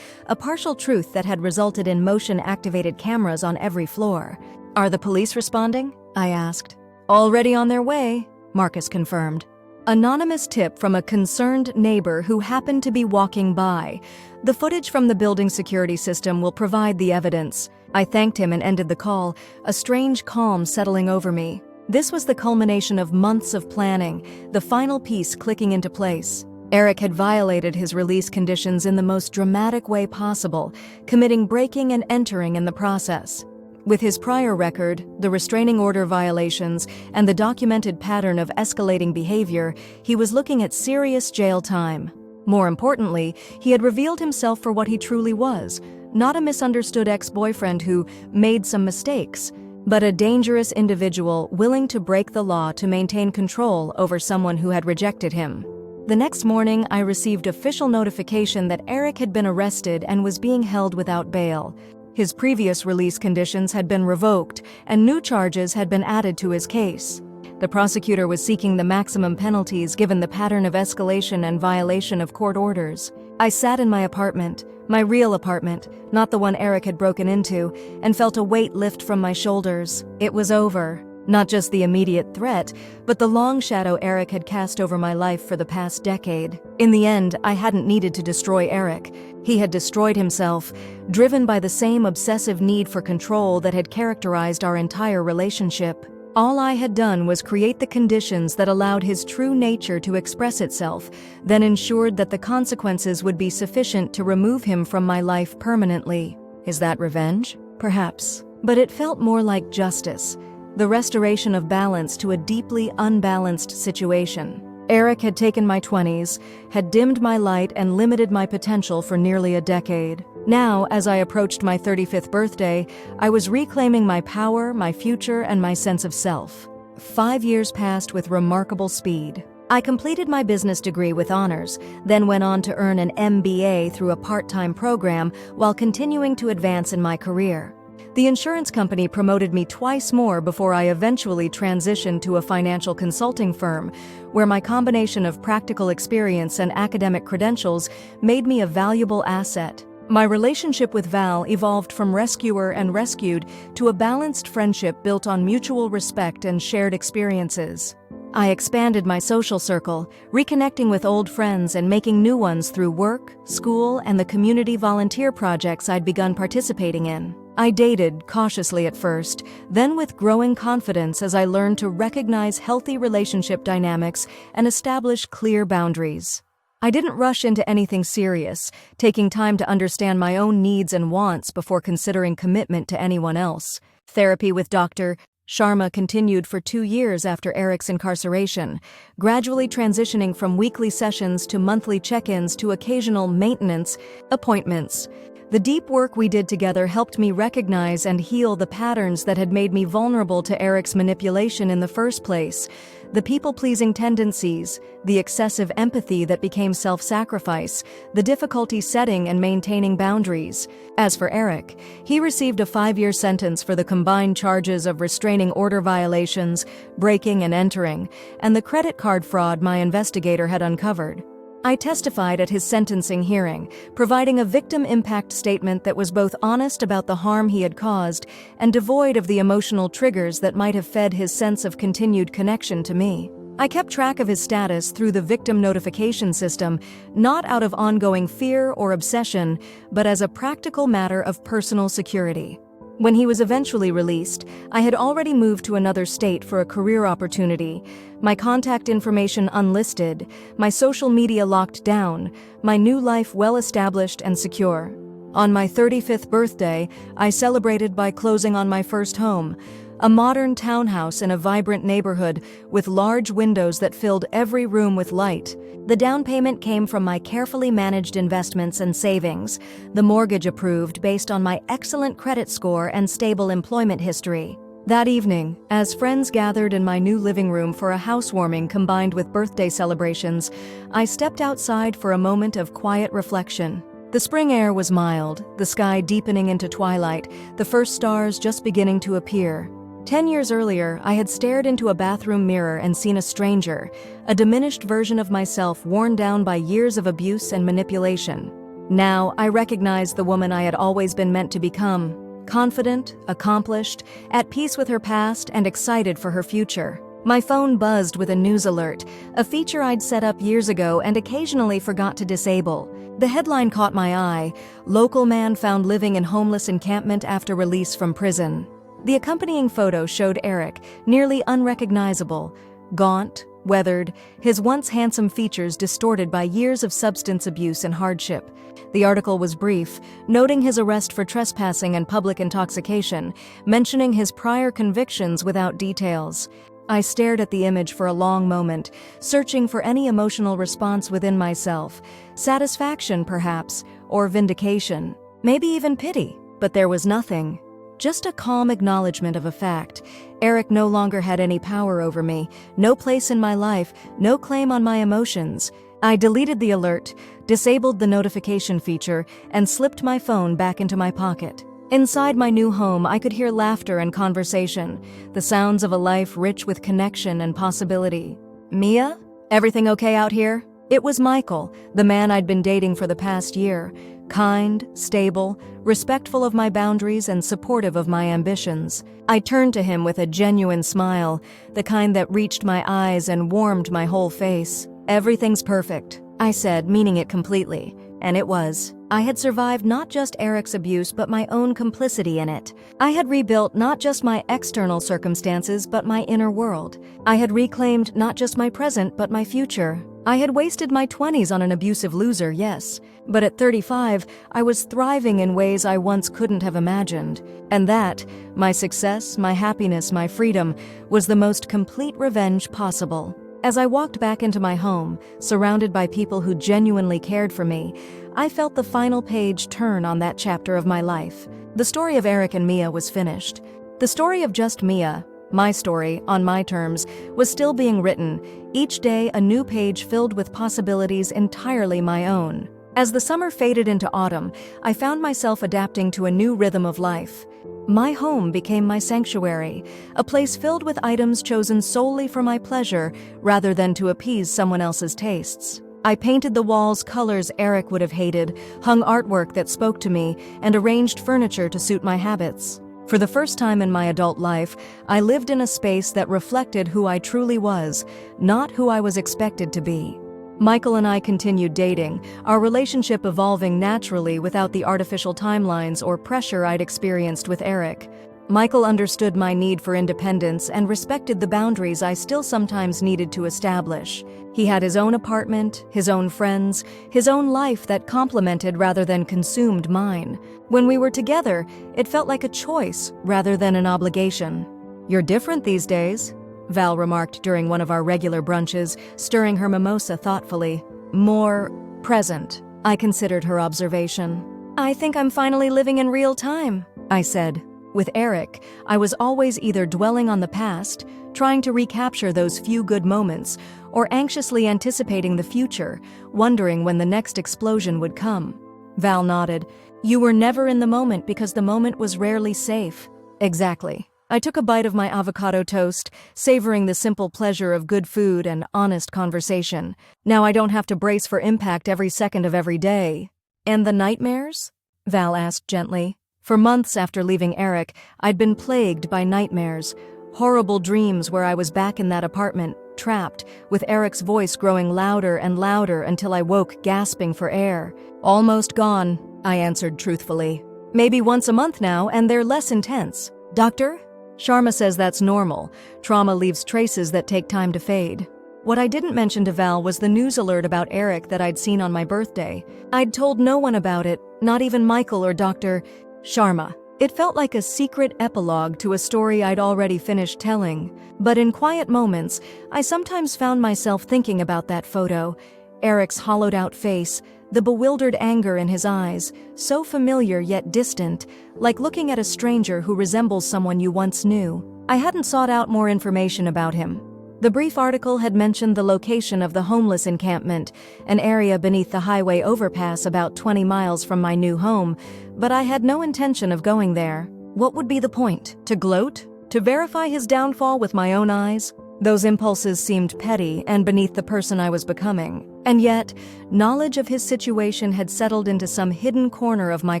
a partial truth that had resulted in motion-activated cameras on every floor. "Are the police responding?" I asked. "Already on their way," Marcus confirmed. Anonymous tip from a concerned neighbor who happened to be walking by. The footage from the building security system will provide the evidence. I thanked him and ended the call, a strange calm settling over me. This was the culmination of months of planning, the final piece clicking into place. Eric had violated his release conditions in the most dramatic way possible, committing breaking and entering in the process. With his prior record, the restraining order violations, and the documented pattern of escalating behavior, he was looking at serious jail time. More importantly, he had revealed himself for what he truly was, not a misunderstood ex-boyfriend who made some mistakes, but a dangerous individual willing to break the law to maintain control over someone who had rejected him. The next morning, I received official notification that Eric had been arrested and was being held without bail. His previous release conditions had been revoked, and new charges had been added to his case. The prosecutor was seeking the maximum penalties given the pattern of escalation and violation of court orders. I sat in my apartment, my real apartment, not the one Eric had broken into, and felt a weight lift from my shoulders. It was over. Not just the immediate threat, but the long shadow Eric had cast over my life for the past decade. In the end, I hadn't needed to destroy Eric. He had destroyed himself, driven by the same obsessive need for control that had characterized our entire relationship. All I had done was create the conditions that allowed his true nature to express itself, then ensured that the consequences would be sufficient to remove him from my life permanently. Is that revenge? Perhaps. But it felt more like justice. The restoration of balance to a deeply unbalanced situation. Eric had taken my 20s, had dimmed my light and limited my potential for nearly a decade. Now, as I approached my 35th birthday, I was reclaiming my power, my future, and my sense of self. 5 years passed with remarkable speed. I completed my business degree with honors, then went on to earn an MBA through a part-time program while continuing to advance in my career. The insurance company promoted me twice more before I eventually transitioned to a financial consulting firm, where my combination of practical experience and academic credentials made me a valuable asset. My relationship with Val evolved from rescuer and rescued to a balanced friendship built on mutual respect and shared experiences. I expanded my social circle, reconnecting with old friends and making new ones through work, school, and the community volunteer projects I'd begun participating in. I dated, cautiously at first, then with growing confidence as I learned to recognize healthy relationship dynamics and establish clear boundaries. I didn't rush into anything serious, taking time to understand my own needs and wants before considering commitment to anyone else. Therapy with Dr. Sharma continued for 2 years after Eric's incarceration, gradually transitioning from weekly sessions to monthly check-ins to occasional maintenance appointments. The deep work we did together helped me recognize and heal the patterns that had made me vulnerable to Eric's manipulation in the first place, the people-pleasing tendencies, the excessive empathy that became self-sacrifice, the difficulty setting and maintaining boundaries. As for Eric, he received a 5-year sentence for the combined charges of restraining order violations, breaking and entering, and the credit card fraud my investigator had uncovered. I testified at his sentencing hearing, providing a victim impact statement that was both honest about the harm he had caused and devoid of the emotional triggers that might have fed his sense of continued connection to me. I kept track of his status through the victim notification system, not out of ongoing fear or obsession, but as a practical matter of personal security. When he was eventually released, I had already moved to another state for a career opportunity, my contact information unlisted, my social media locked down, my new life well established and secure. On my 35th birthday, I celebrated by closing on my first home, a modern townhouse in a vibrant neighborhood with large windows that filled every room with light. The down payment came from my carefully managed investments and savings, the mortgage approved based on my excellent credit score and stable employment history. That evening, as friends gathered in my new living room for a housewarming combined with birthday celebrations, I stepped outside for a moment of quiet reflection. The spring air was mild, the sky deepening into twilight, the first stars just beginning to appear. 10 years earlier, I had stared into a bathroom mirror and seen a stranger, a diminished version of myself worn down by years of abuse and manipulation. Now, I recognized the woman I had always been meant to become, confident, accomplished, at peace with her past and excited for her future. My phone buzzed with a news alert, a feature I'd set up years ago and occasionally forgot to disable. The headline caught my eye: "Local man found living in homeless encampment after release from prison." The accompanying photo showed Eric, nearly unrecognizable, gaunt, weathered, his once handsome features distorted by years of substance abuse and hardship. The article was brief, noting his arrest for trespassing and public intoxication, mentioning his prior convictions without details. I stared at the image for a long moment, searching for any emotional response within myself. Satisfaction, perhaps, or vindication. Maybe even pity, but there was nothing. Just a calm acknowledgement of a fact. Eric no longer had any power over me, no place in my life, no claim on my emotions. I deleted the alert, disabled the notification feature, and slipped my phone back into my pocket. Inside my new home, I could hear laughter and conversation, the sounds of a life rich with connection and possibility. "Mia? Everything okay out here?" It was Michael, the man I'd been dating for the past year. Kind, stable, respectful of my boundaries and supportive of my ambitions. I turned to him with a genuine smile, the kind that reached my eyes and warmed my whole face. "Everything's perfect," I said, meaning it completely. And it was. I had survived not just Eric's abuse, but my own complicity in it. I had rebuilt not just my external circumstances, but my inner world. I had reclaimed not just my present, but my future. I had wasted my 20s on an abusive loser, yes. But at 35, I was thriving in ways I once couldn't have imagined. And that, my success, my happiness, my freedom, was the most complete revenge possible. As I walked back into my home, surrounded by people who genuinely cared for me, I felt the final page turn on that chapter of my life. The story of Eric and Mia was finished. The story of just Mia, my story, on my terms, was still being written, each day a new page filled with possibilities entirely my own. As the summer faded into autumn, I found myself adapting to a new rhythm of life. My home became my sanctuary, a place filled with items chosen solely for my pleasure rather than to appease someone else's tastes. I painted the walls colors Eric would have hated, hung artwork that spoke to me, and arranged furniture to suit my habits. For the first time in my adult life, I lived in a space that reflected who I truly was, not who I was expected to be. Michael and I continued dating, our relationship evolving naturally without the artificial timelines or pressure I'd experienced with Eric. Michael understood my need for independence and respected the boundaries I still sometimes needed to establish. He had his own apartment, his own friends, his own life that complemented rather than consumed mine. When we were together, it felt like a choice rather than an obligation. "You're different these days," Val remarked during one of our regular brunches, stirring her mimosa thoughtfully. "More present," I considered her observation. "I think I'm finally living in real time," I said. With Eric, I was always either dwelling on the past, trying to recapture those few good moments, or anxiously anticipating the future, wondering when the next explosion would come. Val nodded. "You were never in the moment because the moment was rarely safe." Exactly. I took a bite of my avocado toast, savoring the simple pleasure of good food and honest conversation. Now I don't have to brace for impact every second of every day. "And the nightmares?" Val asked gently. For months after leaving Eric, I'd been plagued by nightmares. Horrible dreams where I was back in that apartment, trapped, with Eric's voice growing louder and louder until I woke gasping for air. "Almost gone," I answered truthfully. "Maybe once a month now, and they're less intense." "Doctor?" Sharma says that's normal. Trauma leaves traces that take time to fade. What I didn't mention to Val was the news alert about Eric that I'd seen on my birthday. I'd told no one about it, not even Michael or Dr. Sharma. It felt like a secret epilogue to a story I'd already finished telling. But in quiet moments, I sometimes found myself thinking about that photo. Eric's hollowed-out face, the bewildered anger in his eyes, so familiar yet distant, like looking at a stranger who resembles someone you once knew. I hadn't sought out more information about him. The brief article had mentioned the location of the homeless encampment, an area beneath the highway overpass about 20 miles from my new home, but I had no intention of going there. What would be the point? To gloat? To verify his downfall with my own eyes? Those impulses seemed petty and beneath the person I was becoming. And yet, knowledge of his situation had settled into some hidden corner of my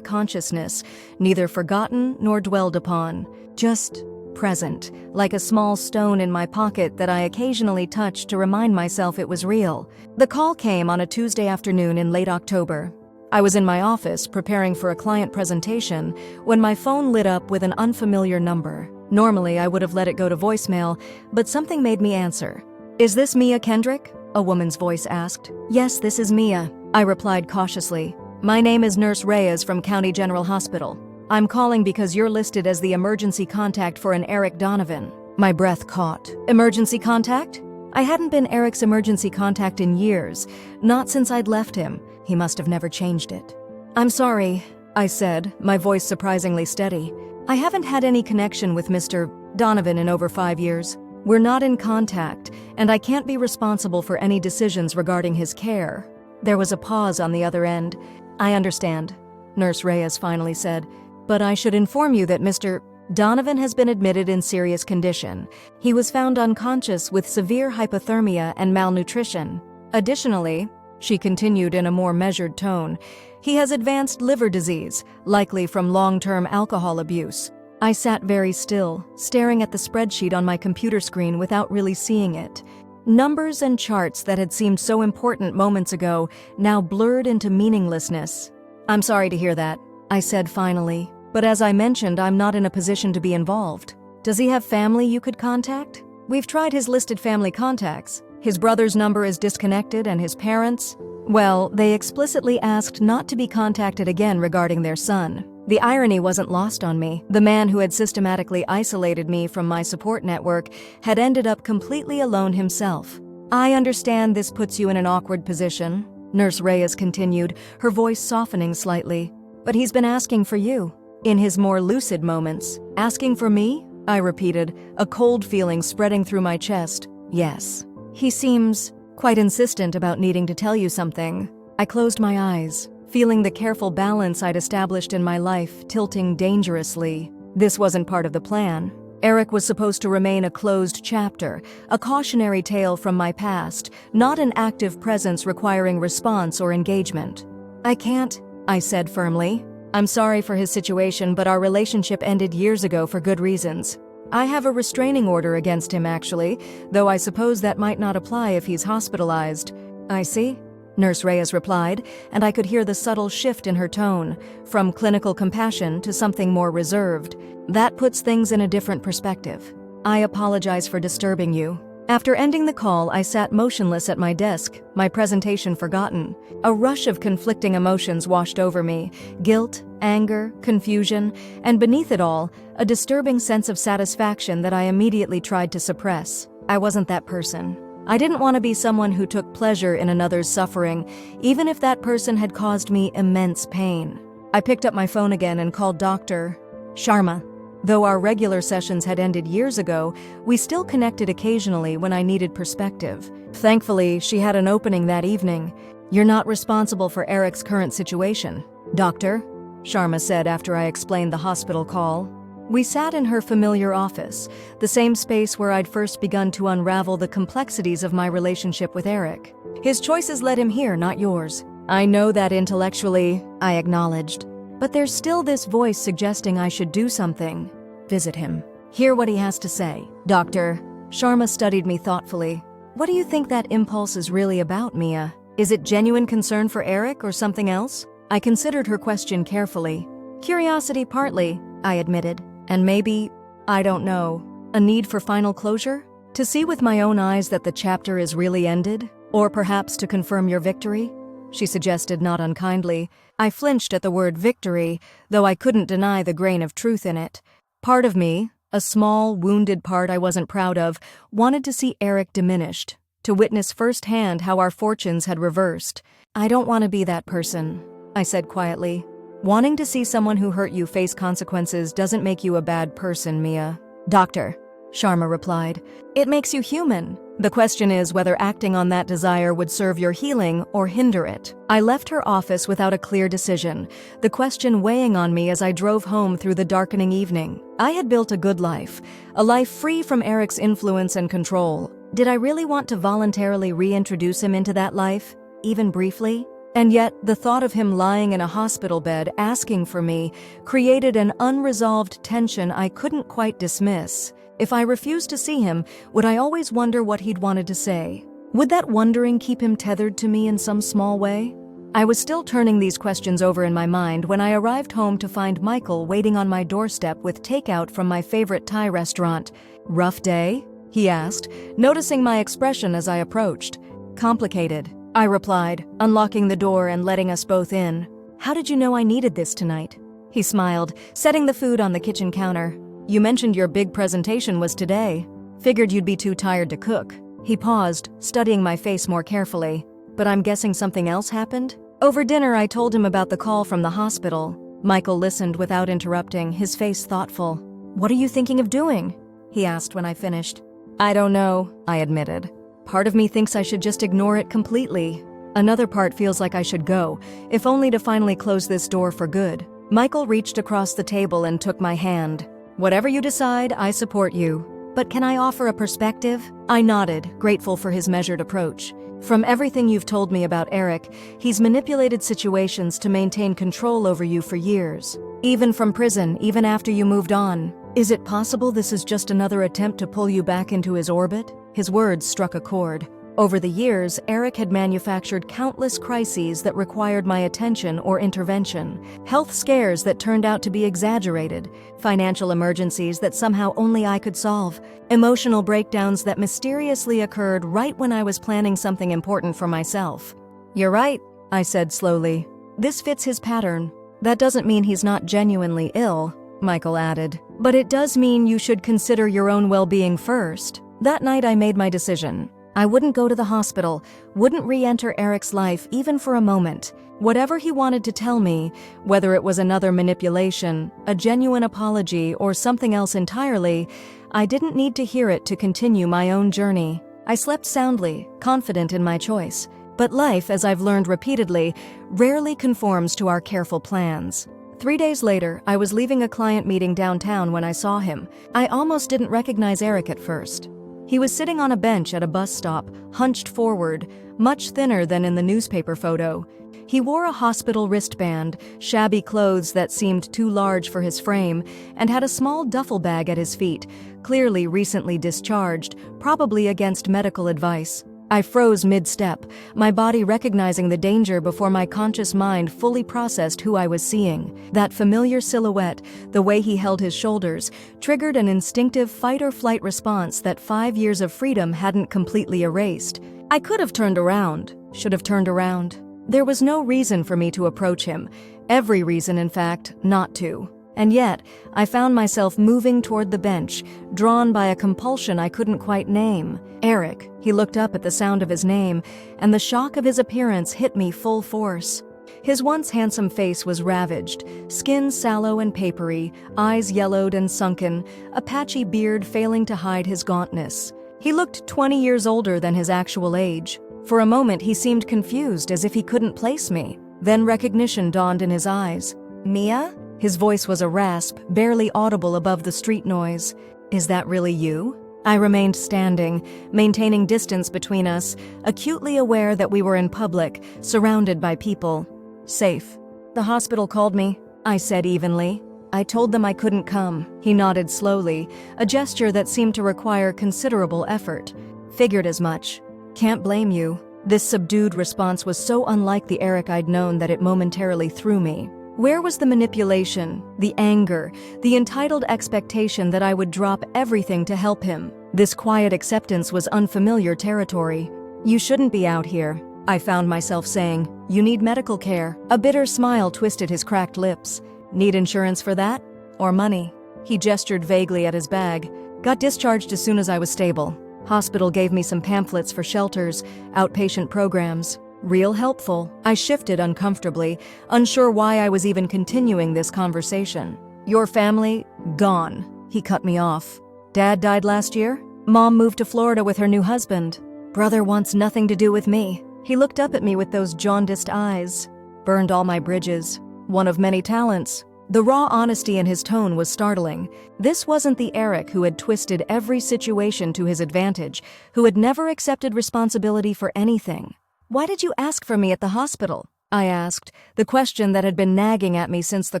consciousness, neither forgotten nor dwelled upon. Just present, like a small stone in my pocket that I occasionally touched to remind myself it was real. The call came on a Tuesday afternoon in late October. I was in my office preparing for a client presentation when my phone lit up with an unfamiliar number. Normally, I would have let it go to voicemail, but something made me answer. "Is this Mia Kendrick?" a woman's voice asked. "Yes, this is Mia," I replied cautiously. "My name is Nurse Reyes from County General Hospital. I'm calling because you're listed as the emergency contact for an Eric Donovan." My breath caught. Emergency contact? I hadn't been Eric's emergency contact in years, not since I'd left him. He must have never changed it. "I'm sorry," I said, my voice surprisingly steady. "I haven't had any connection with Mr. Donovan in over 5 years. We're not in contact, and I can't be responsible for any decisions regarding his care." There was a pause on the other end. "I understand," Nurse Reyes finally said. "But I should inform you that Mr. Donovan has been admitted in serious condition. He was found unconscious with severe hypothermia and malnutrition. Additionally, she continued in a more measured tone. He has advanced liver disease, likely from long-term alcohol abuse. I sat very still, staring at the spreadsheet on my computer screen without really seeing it. Numbers and charts that had seemed so important moments ago now blurred into meaninglessness. "I'm sorry to hear that," I said finally. "But as I mentioned, I'm not in a position to be involved. Does he have family you could contact?" "We've tried his listed family contacts. His brother's number is disconnected and his parents, well, they explicitly asked not to be contacted again regarding their son." The irony wasn't lost on me. The man who had systematically isolated me from my support network had ended up completely alone himself. "I understand this puts you in an awkward position," Nurse Reyes continued, her voice softening slightly. "But he's been asking for you." In his more lucid moments. "Asking for me?" I repeated, a cold feeling spreading through my chest. "Yes. He seems quite insistent about needing to tell you something." I closed my eyes, feeling the careful balance I'd established in my life tilting dangerously. This wasn't part of the plan. Eric was supposed to remain a closed chapter, a cautionary tale from my past, not an active presence requiring response or engagement. "I can't," I said firmly. "I'm sorry for his situation, but our relationship ended years ago for good reasons. I have a restraining order against him, actually, though I suppose that might not apply if he's hospitalized." "I see," Nurse Reyes replied, and I could hear the subtle shift in her tone, from clinical compassion to something more reserved. "That puts things in a different perspective. I apologize for disturbing you." After ending the call, I sat motionless at my desk, my presentation forgotten. A rush of conflicting emotions washed over me: guilt, anger, confusion, and beneath it all, a disturbing sense of satisfaction that I immediately tried to suppress. I wasn't that person. I didn't want to be someone who took pleasure in another's suffering, even if that person had caused me immense pain. I picked up my phone again and called Dr. Sharma. Though our regular sessions had ended years ago, we still connected occasionally when I needed perspective. Thankfully, she had an opening that evening. "You're not responsible for Eric's current situation, Doctor," Sharma said after I explained the hospital call. We sat in her familiar office, the same space where I'd first begun to unravel the complexities of my relationship with Eric. "His choices led him here, not yours." "I know that intellectually," I acknowledged. "But there's still this voice suggesting I should do something. Visit him. Hear what he has to say." "Doctor." Sharma studied me thoughtfully. "What do you think that impulse is really about, Mia? Is it genuine concern for Eric or something else?" I considered her question carefully. "Curiosity partly," I admitted. "And maybe, I don't know, a need for final closure? To see with my own eyes that the chapter is really ended? Or perhaps to confirm your victory?" she suggested not unkindly. I flinched at the word victory, though I couldn't deny the grain of truth in it. Part of me, a small, wounded part I wasn't proud of, wanted to see Eric diminished, to witness firsthand how our fortunes had reversed. "I don't want to be that person," I said quietly. "Wanting to see someone who hurt you face consequences doesn't make you a bad person, Mia." "Doctor," Sharma replied, "it makes you human. The question is whether acting on that desire would serve your healing or hinder it." I left her office without a clear decision, the question weighing on me as I drove home through the darkening evening. I had built a good life, a life free from Eric's influence and control. Did I really want to voluntarily reintroduce him into that life, even briefly? And yet, the thought of him lying in a hospital bed asking for me created an unresolved tension I couldn't quite dismiss. If I refused to see him, would I always wonder what he'd wanted to say? Would that wondering keep him tethered to me in some small way? I was still turning these questions over in my mind when I arrived home to find Michael waiting on my doorstep with takeout from my favorite Thai restaurant. "Rough day?" he asked, noticing my expression as I approached. "Complicated," I replied, unlocking the door and letting us both in. "How did you know I needed this tonight?" He smiled, setting the food on the kitchen counter. "You mentioned your big presentation was today. Figured you'd be too tired to cook." He paused, studying my face more carefully. "But I'm guessing something else happened?" Over dinner, I told him about the call from the hospital. Michael listened without interrupting, his face thoughtful. "What are you thinking of doing?" he asked when I finished. "I don't know," I admitted. "Part of me thinks I should just ignore it completely. Another part feels like I should go, if only to finally close this door for good." Michael reached across the table and took my hand. "Whatever you decide, I support you. But can I offer a perspective?" I nodded, grateful for his measured approach. From everything you've told me about Eric, he's manipulated situations to maintain control over you for years. Even from prison, even after you moved on. Is it possible this is just another attempt to pull you back into his orbit? His words struck a chord. Over the years, Eric had manufactured countless crises that required my attention or intervention, health scares that turned out to be exaggerated, financial emergencies that somehow only I could solve, emotional breakdowns that mysteriously occurred right when I was planning something important for myself. "You're right," I said slowly. "This fits his pattern. That doesn't mean he's not genuinely ill," Michael added. "But it does mean you should consider your own well-being first." That night I made my decision. I wouldn't go to the hospital, wouldn't re-enter Eric's life even for a moment. Whatever he wanted to tell me, whether it was another manipulation, a genuine apology, or something else entirely, I didn't need to hear it to continue my own journey. I slept soundly, confident in my choice. But life, as I've learned repeatedly, rarely conforms to our careful plans. 3 days later, I was leaving a client meeting downtown when I saw him. I almost didn't recognize Eric at first. He was sitting on a bench at a bus stop, hunched forward, much thinner than in the newspaper photo. He wore a hospital wristband, shabby clothes that seemed too large for his frame, and had a small duffel bag at his feet, clearly recently discharged, probably against medical advice. I froze mid-step, my body recognizing the danger before my conscious mind fully processed who I was seeing. That familiar silhouette, the way he held his shoulders, triggered an instinctive fight-or-flight response that 5 years of freedom hadn't completely erased. I could have turned around, should have turned around. There was no reason for me to approach him, every reason, in fact, not to. And yet, I found myself moving toward the bench, drawn by a compulsion I couldn't quite name. Eric. He looked up at the sound of his name, and the shock of his appearance hit me full force. His once handsome face was ravaged, skin sallow and papery, eyes yellowed and sunken, a patchy beard failing to hide his gauntness. He looked 20 years older than his actual age. For a moment he seemed confused, as if he couldn't place me. Then recognition dawned in his eyes. "Mia?" His voice was a rasp, barely audible above the street noise. "Is that really you?" I remained standing, maintaining distance between us, acutely aware that we were in public, surrounded by people. Safe. "The hospital called me," I said evenly. "I told them I couldn't come." He nodded slowly, a gesture that seemed to require considerable effort. "Figured as much." "Can't blame you." This subdued response was so unlike the Eric I'd known that it momentarily threw me. Where was the manipulation, the anger, the entitled expectation that I would drop everything to help him? This quiet acceptance was unfamiliar territory. "You shouldn't be out here," I found myself saying. "You need medical care." A bitter smile twisted his cracked lips. "Need insurance for that? Or money?" He gestured vaguely at his bag. "Got discharged as soon as I was stable. Hospital gave me some pamphlets for shelters, outpatient programs. Real helpful." I shifted uncomfortably, unsure why I was even continuing this conversation. "Your family? Gone." He cut me off. "Dad died last year? Mom moved to Florida with her new husband. Brother wants nothing to do with me." He looked up at me with those jaundiced eyes. "Burned all my bridges. One of many talents." The raw honesty in his tone was startling. This wasn't the Eric who had twisted every situation to his advantage, who had never accepted responsibility for anything. "Why did you ask for me at the hospital?" I asked, the question that had been nagging at me since the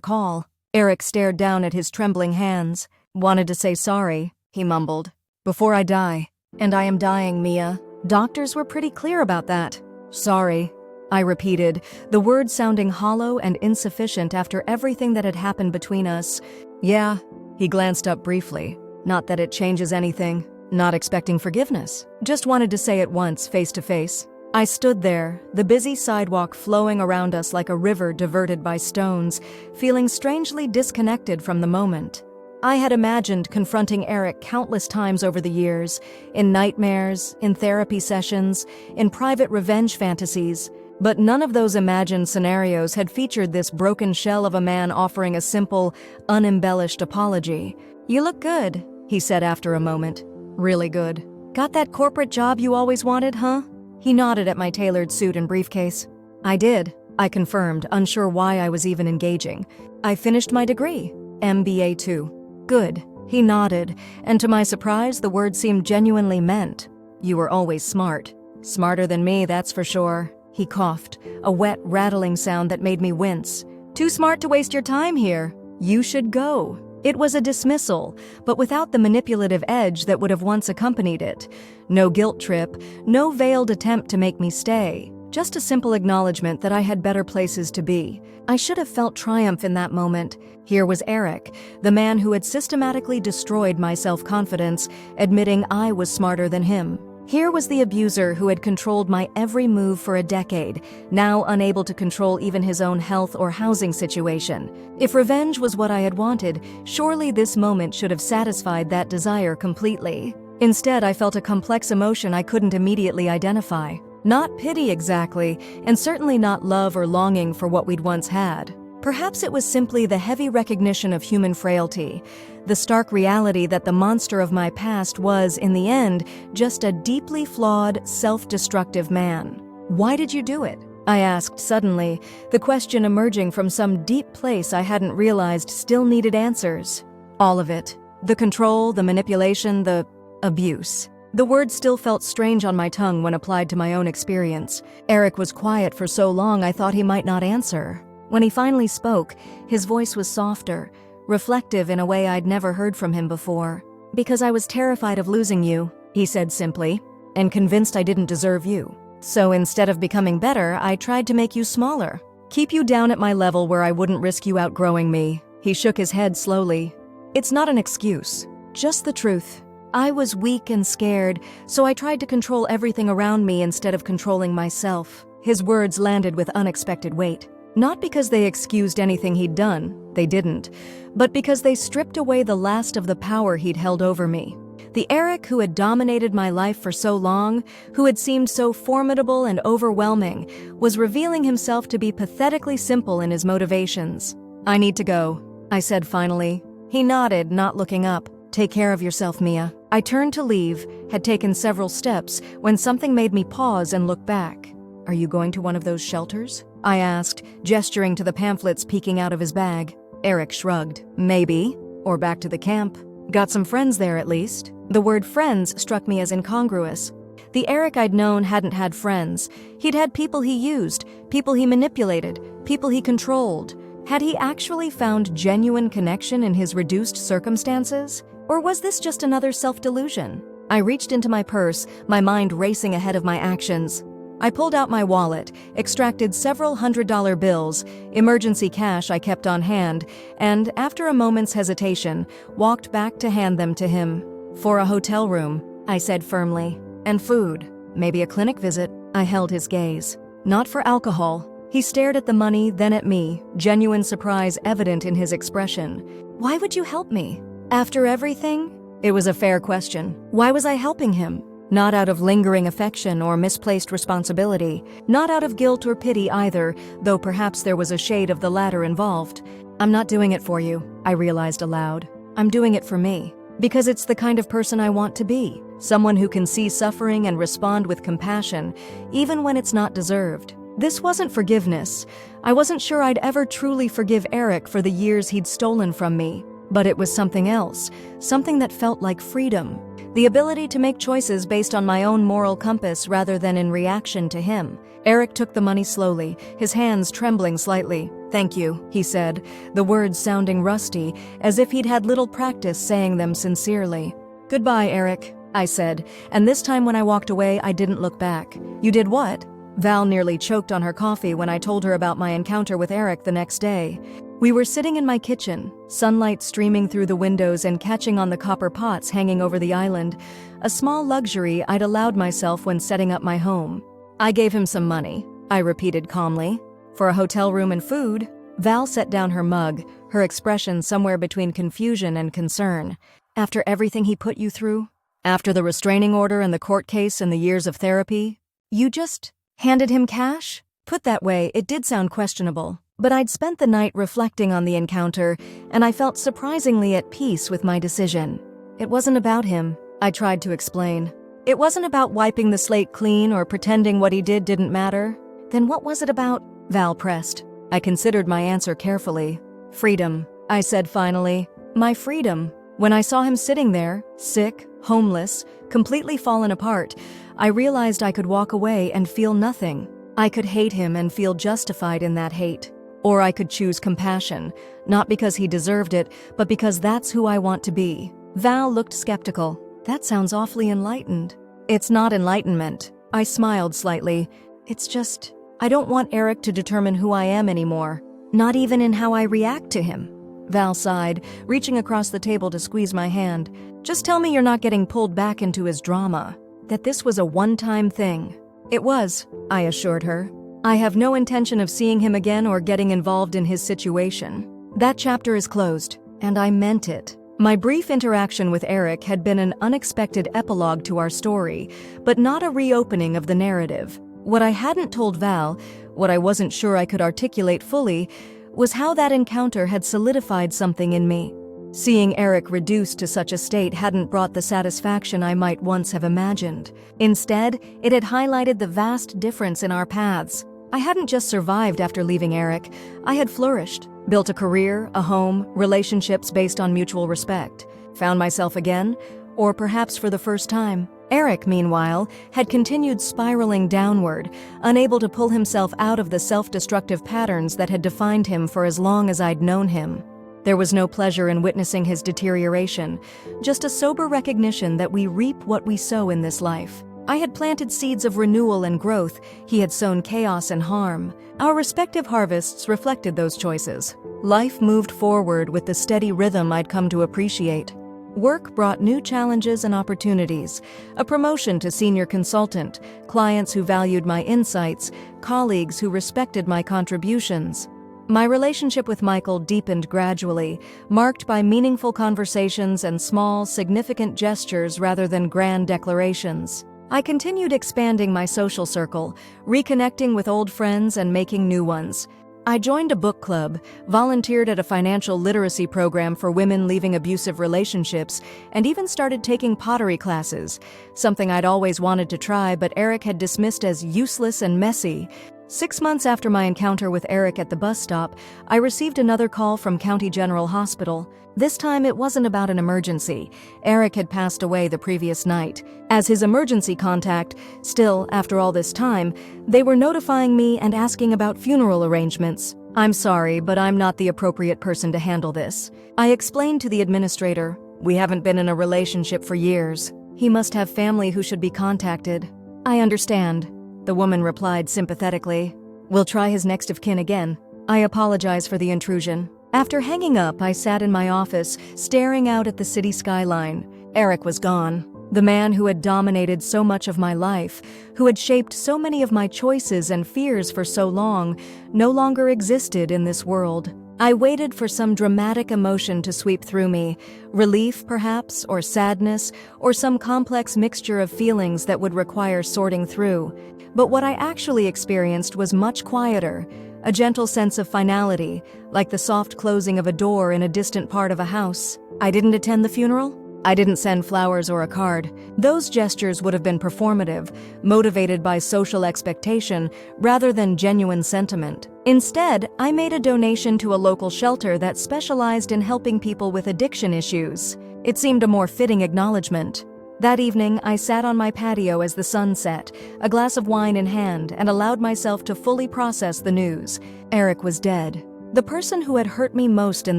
call. Eric stared down at his trembling hands. "Wanted to say sorry," he mumbled. "Before I die." "And I am dying, Mia. Doctors were pretty clear about that." "Sorry," I repeated, the words sounding hollow and insufficient after everything that had happened between us. "Yeah." He glanced up briefly. "Not that it changes anything. Not expecting forgiveness. Just wanted to say it once, face to face." I stood there, the busy sidewalk flowing around us like a river diverted by stones, feeling strangely disconnected from the moment. I had imagined confronting Eric countless times over the years, in nightmares, in therapy sessions, in private revenge fantasies, but none of those imagined scenarios had featured this broken shell of a man offering a simple, unembellished apology. "You look good," he said after a moment. "Really good. Got that corporate job you always wanted, huh?" He nodded at my tailored suit and briefcase. "I did," I confirmed, unsure why I was even engaging. "I finished my degree, MBA too." "Good." He nodded, and to my surprise, the word seemed genuinely meant. "You were always smart." Smarter than me, that's for sure. He coughed, a wet, rattling sound that made me wince. Too smart to waste your time here. You should go. It was a dismissal, but without the manipulative edge that would have once accompanied it. No guilt trip, no veiled attempt to make me stay. Just a simple acknowledgement that I had better places to be. I should have felt triumph in that moment. Here was Eric, the man who had systematically destroyed my self-confidence, admitting I was smarter than him. Here was the abuser who had controlled my every move for a decade, now unable to control even his own health or housing situation. If revenge was what I had wanted, surely this moment should have satisfied that desire completely. Instead, I felt a complex emotion I couldn't immediately identify. Not pity exactly, and certainly not love or longing for what we'd once had. Perhaps it was simply the heavy recognition of human frailty, the stark reality that the monster of my past was, in the end, just a deeply flawed, self-destructive man. Why did you do it? I asked suddenly, the question emerging from some deep place I hadn't realized still needed answers. All of it. The control, the manipulation, the abuse. The word still felt strange on my tongue when applied to my own experience. Eric was quiet for so long I thought he might not answer. When he finally spoke, his voice was softer, reflective in a way I'd never heard from him before. Because I was terrified of losing you, he said simply, and convinced I didn't deserve you. So instead of becoming better, I tried to make you smaller. Keep you down at my level where I wouldn't risk you outgrowing me. He shook his head slowly. It's not an excuse, just the truth. I was weak and scared, so I tried to control everything around me instead of controlling myself. His words landed with unexpected weight. Not because they excused anything he'd done, they didn't, but because they stripped away the last of the power he'd held over me. The Eric who had dominated my life for so long, who had seemed so formidable and overwhelming, was revealing himself to be pathetically simple in his motivations. I need to go, I said finally. He nodded, not looking up. Take care of yourself, Mia. I turned to leave, had taken several steps, when something made me pause and look back. Are you going to one of those shelters? I asked, gesturing to the pamphlets peeking out of his bag. Eric shrugged. Maybe. Or back to the camp. Got some friends there at least. The word friends struck me as incongruous. The Eric I'd known hadn't had friends. He'd had people he used, people he manipulated, people he controlled. Had he actually found genuine connection in his reduced circumstances? Or was this just another self-delusion? I reached into my purse, my mind racing ahead of my actions. I pulled out my wallet, extracted several $100 bills, emergency cash I kept on hand, and, after a moment's hesitation, walked back to hand them to him. For a hotel room, I said firmly. And food. Maybe a clinic visit. I held his gaze. Not for alcohol. He stared at the money, then at me, genuine surprise evident in his expression. Why would you help me? After everything? It was a fair question. Why was I helping him? Not out of lingering affection or misplaced responsibility. Not out of guilt or pity either, though perhaps there was a shade of the latter involved. I'm not doing it for you, I realized aloud. I'm doing it for me. Because it's the kind of person I want to be. Someone who can see suffering and respond with compassion, even when it's not deserved. This wasn't forgiveness. I wasn't sure I'd ever truly forgive Eric for the years he'd stolen from me. But it was something else, something that felt like freedom. The ability to make choices based on my own moral compass rather than in reaction to him. Eric took the money slowly, his hands trembling slightly. Thank you, he said, the words sounding rusty, as if he'd had little practice saying them sincerely. Goodbye, Eric, I said, and this time when I walked away, I didn't look back. You did what? Val nearly choked on her coffee when I told her about my encounter with Eric the next day. We were sitting in my kitchen, sunlight streaming through the windows and catching on the copper pots hanging over the island, a small luxury I'd allowed myself when setting up my home. I gave him some money, I repeated calmly. For a hotel room and food. Val set down her mug, her expression somewhere between confusion and concern. After everything he put you through? After the restraining order and the court case and the years of therapy? You just handed him cash? Put that way, it did sound questionable. But I'd spent the night reflecting on the encounter, and I felt surprisingly at peace with my decision. It wasn't about him, I tried to explain. It wasn't about wiping the slate clean or pretending what he did didn't matter. Then what was it about? Val pressed. I considered my answer carefully. Freedom, I said finally. My freedom. When I saw him sitting there, sick, homeless, completely fallen apart, I realized I could walk away and feel nothing. I could hate him and feel justified in that hate. Or I could choose compassion, not because he deserved it, but because that's who I want to be. Val looked skeptical. That sounds awfully enlightened. It's not enlightenment. I smiled slightly. It's just, I don't want Eric to determine who I am anymore, not even in how I react to him. Val sighed, reaching across the table to squeeze my hand. Just tell me you're not getting pulled back into his drama, that this was a one-time thing. It was, I assured her. I have no intention of seeing him again or getting involved in his situation. That chapter is closed, and I meant it. My brief interaction with Eric had been an unexpected epilogue to our story, but not a reopening of the narrative. What I hadn't told Val, what I wasn't sure I could articulate fully, was how that encounter had solidified something in me. Seeing Eric reduced to such a state hadn't brought the satisfaction I might once have imagined. Instead, it had highlighted the vast difference in our paths. I hadn't just survived after leaving Eric, I had flourished, built a career, a home, relationships based on mutual respect, found myself again, or perhaps for the first time. Eric, meanwhile, had continued spiraling downward, unable to pull himself out of the self-destructive patterns that had defined him for as long as I'd known him. There was no pleasure in witnessing his deterioration, just a sober recognition that we reap what we sow in this life. I had planted seeds of renewal and growth, he had sown chaos and harm. Our respective harvests reflected those choices. Life moved forward with the steady rhythm I'd come to appreciate. Work brought new challenges and opportunities, a promotion to senior consultant, clients who valued my insights, colleagues who respected my contributions. My relationship with Michael deepened gradually, marked by meaningful conversations and small, significant gestures rather than grand declarations. I continued expanding my social circle, reconnecting with old friends and making new ones. I joined a book club, volunteered at a financial literacy program for women leaving abusive relationships, and even started taking pottery classes, something I'd always wanted to try but Eric had dismissed as useless and messy. 6 months after my encounter with Eric at the bus stop, I received another call from County General Hospital. This time it wasn't about an emergency. Eric had passed away the previous night. As his emergency contact, still, after all this time, they were notifying me and asking about funeral arrangements. I'm sorry, but I'm not the appropriate person to handle this. I explained to the administrator, we haven't been in a relationship for years. He must have family who should be contacted. I understand. The woman replied sympathetically. We'll try his next of kin again. I apologize for the intrusion. After hanging up, I sat in my office, staring out at the city skyline. Eric was gone. The man who had dominated so much of my life, who had shaped so many of my choices and fears for so long, no longer existed in this world. I waited for some dramatic emotion to sweep through me, relief perhaps, or sadness, or some complex mixture of feelings that would require sorting through. But what I actually experienced was much quieter, a gentle sense of finality, like the soft closing of a door in a distant part of a house. I didn't attend the funeral. I didn't send flowers or a card. Those gestures would have been performative, motivated by social expectation rather than genuine sentiment. Instead, I made a donation to a local shelter that specialized in helping people with addiction issues. It seemed a more fitting acknowledgement. That evening, I sat on my patio as the sun set, a glass of wine in hand, and allowed myself to fully process the news. Eric was dead. The person who had hurt me most in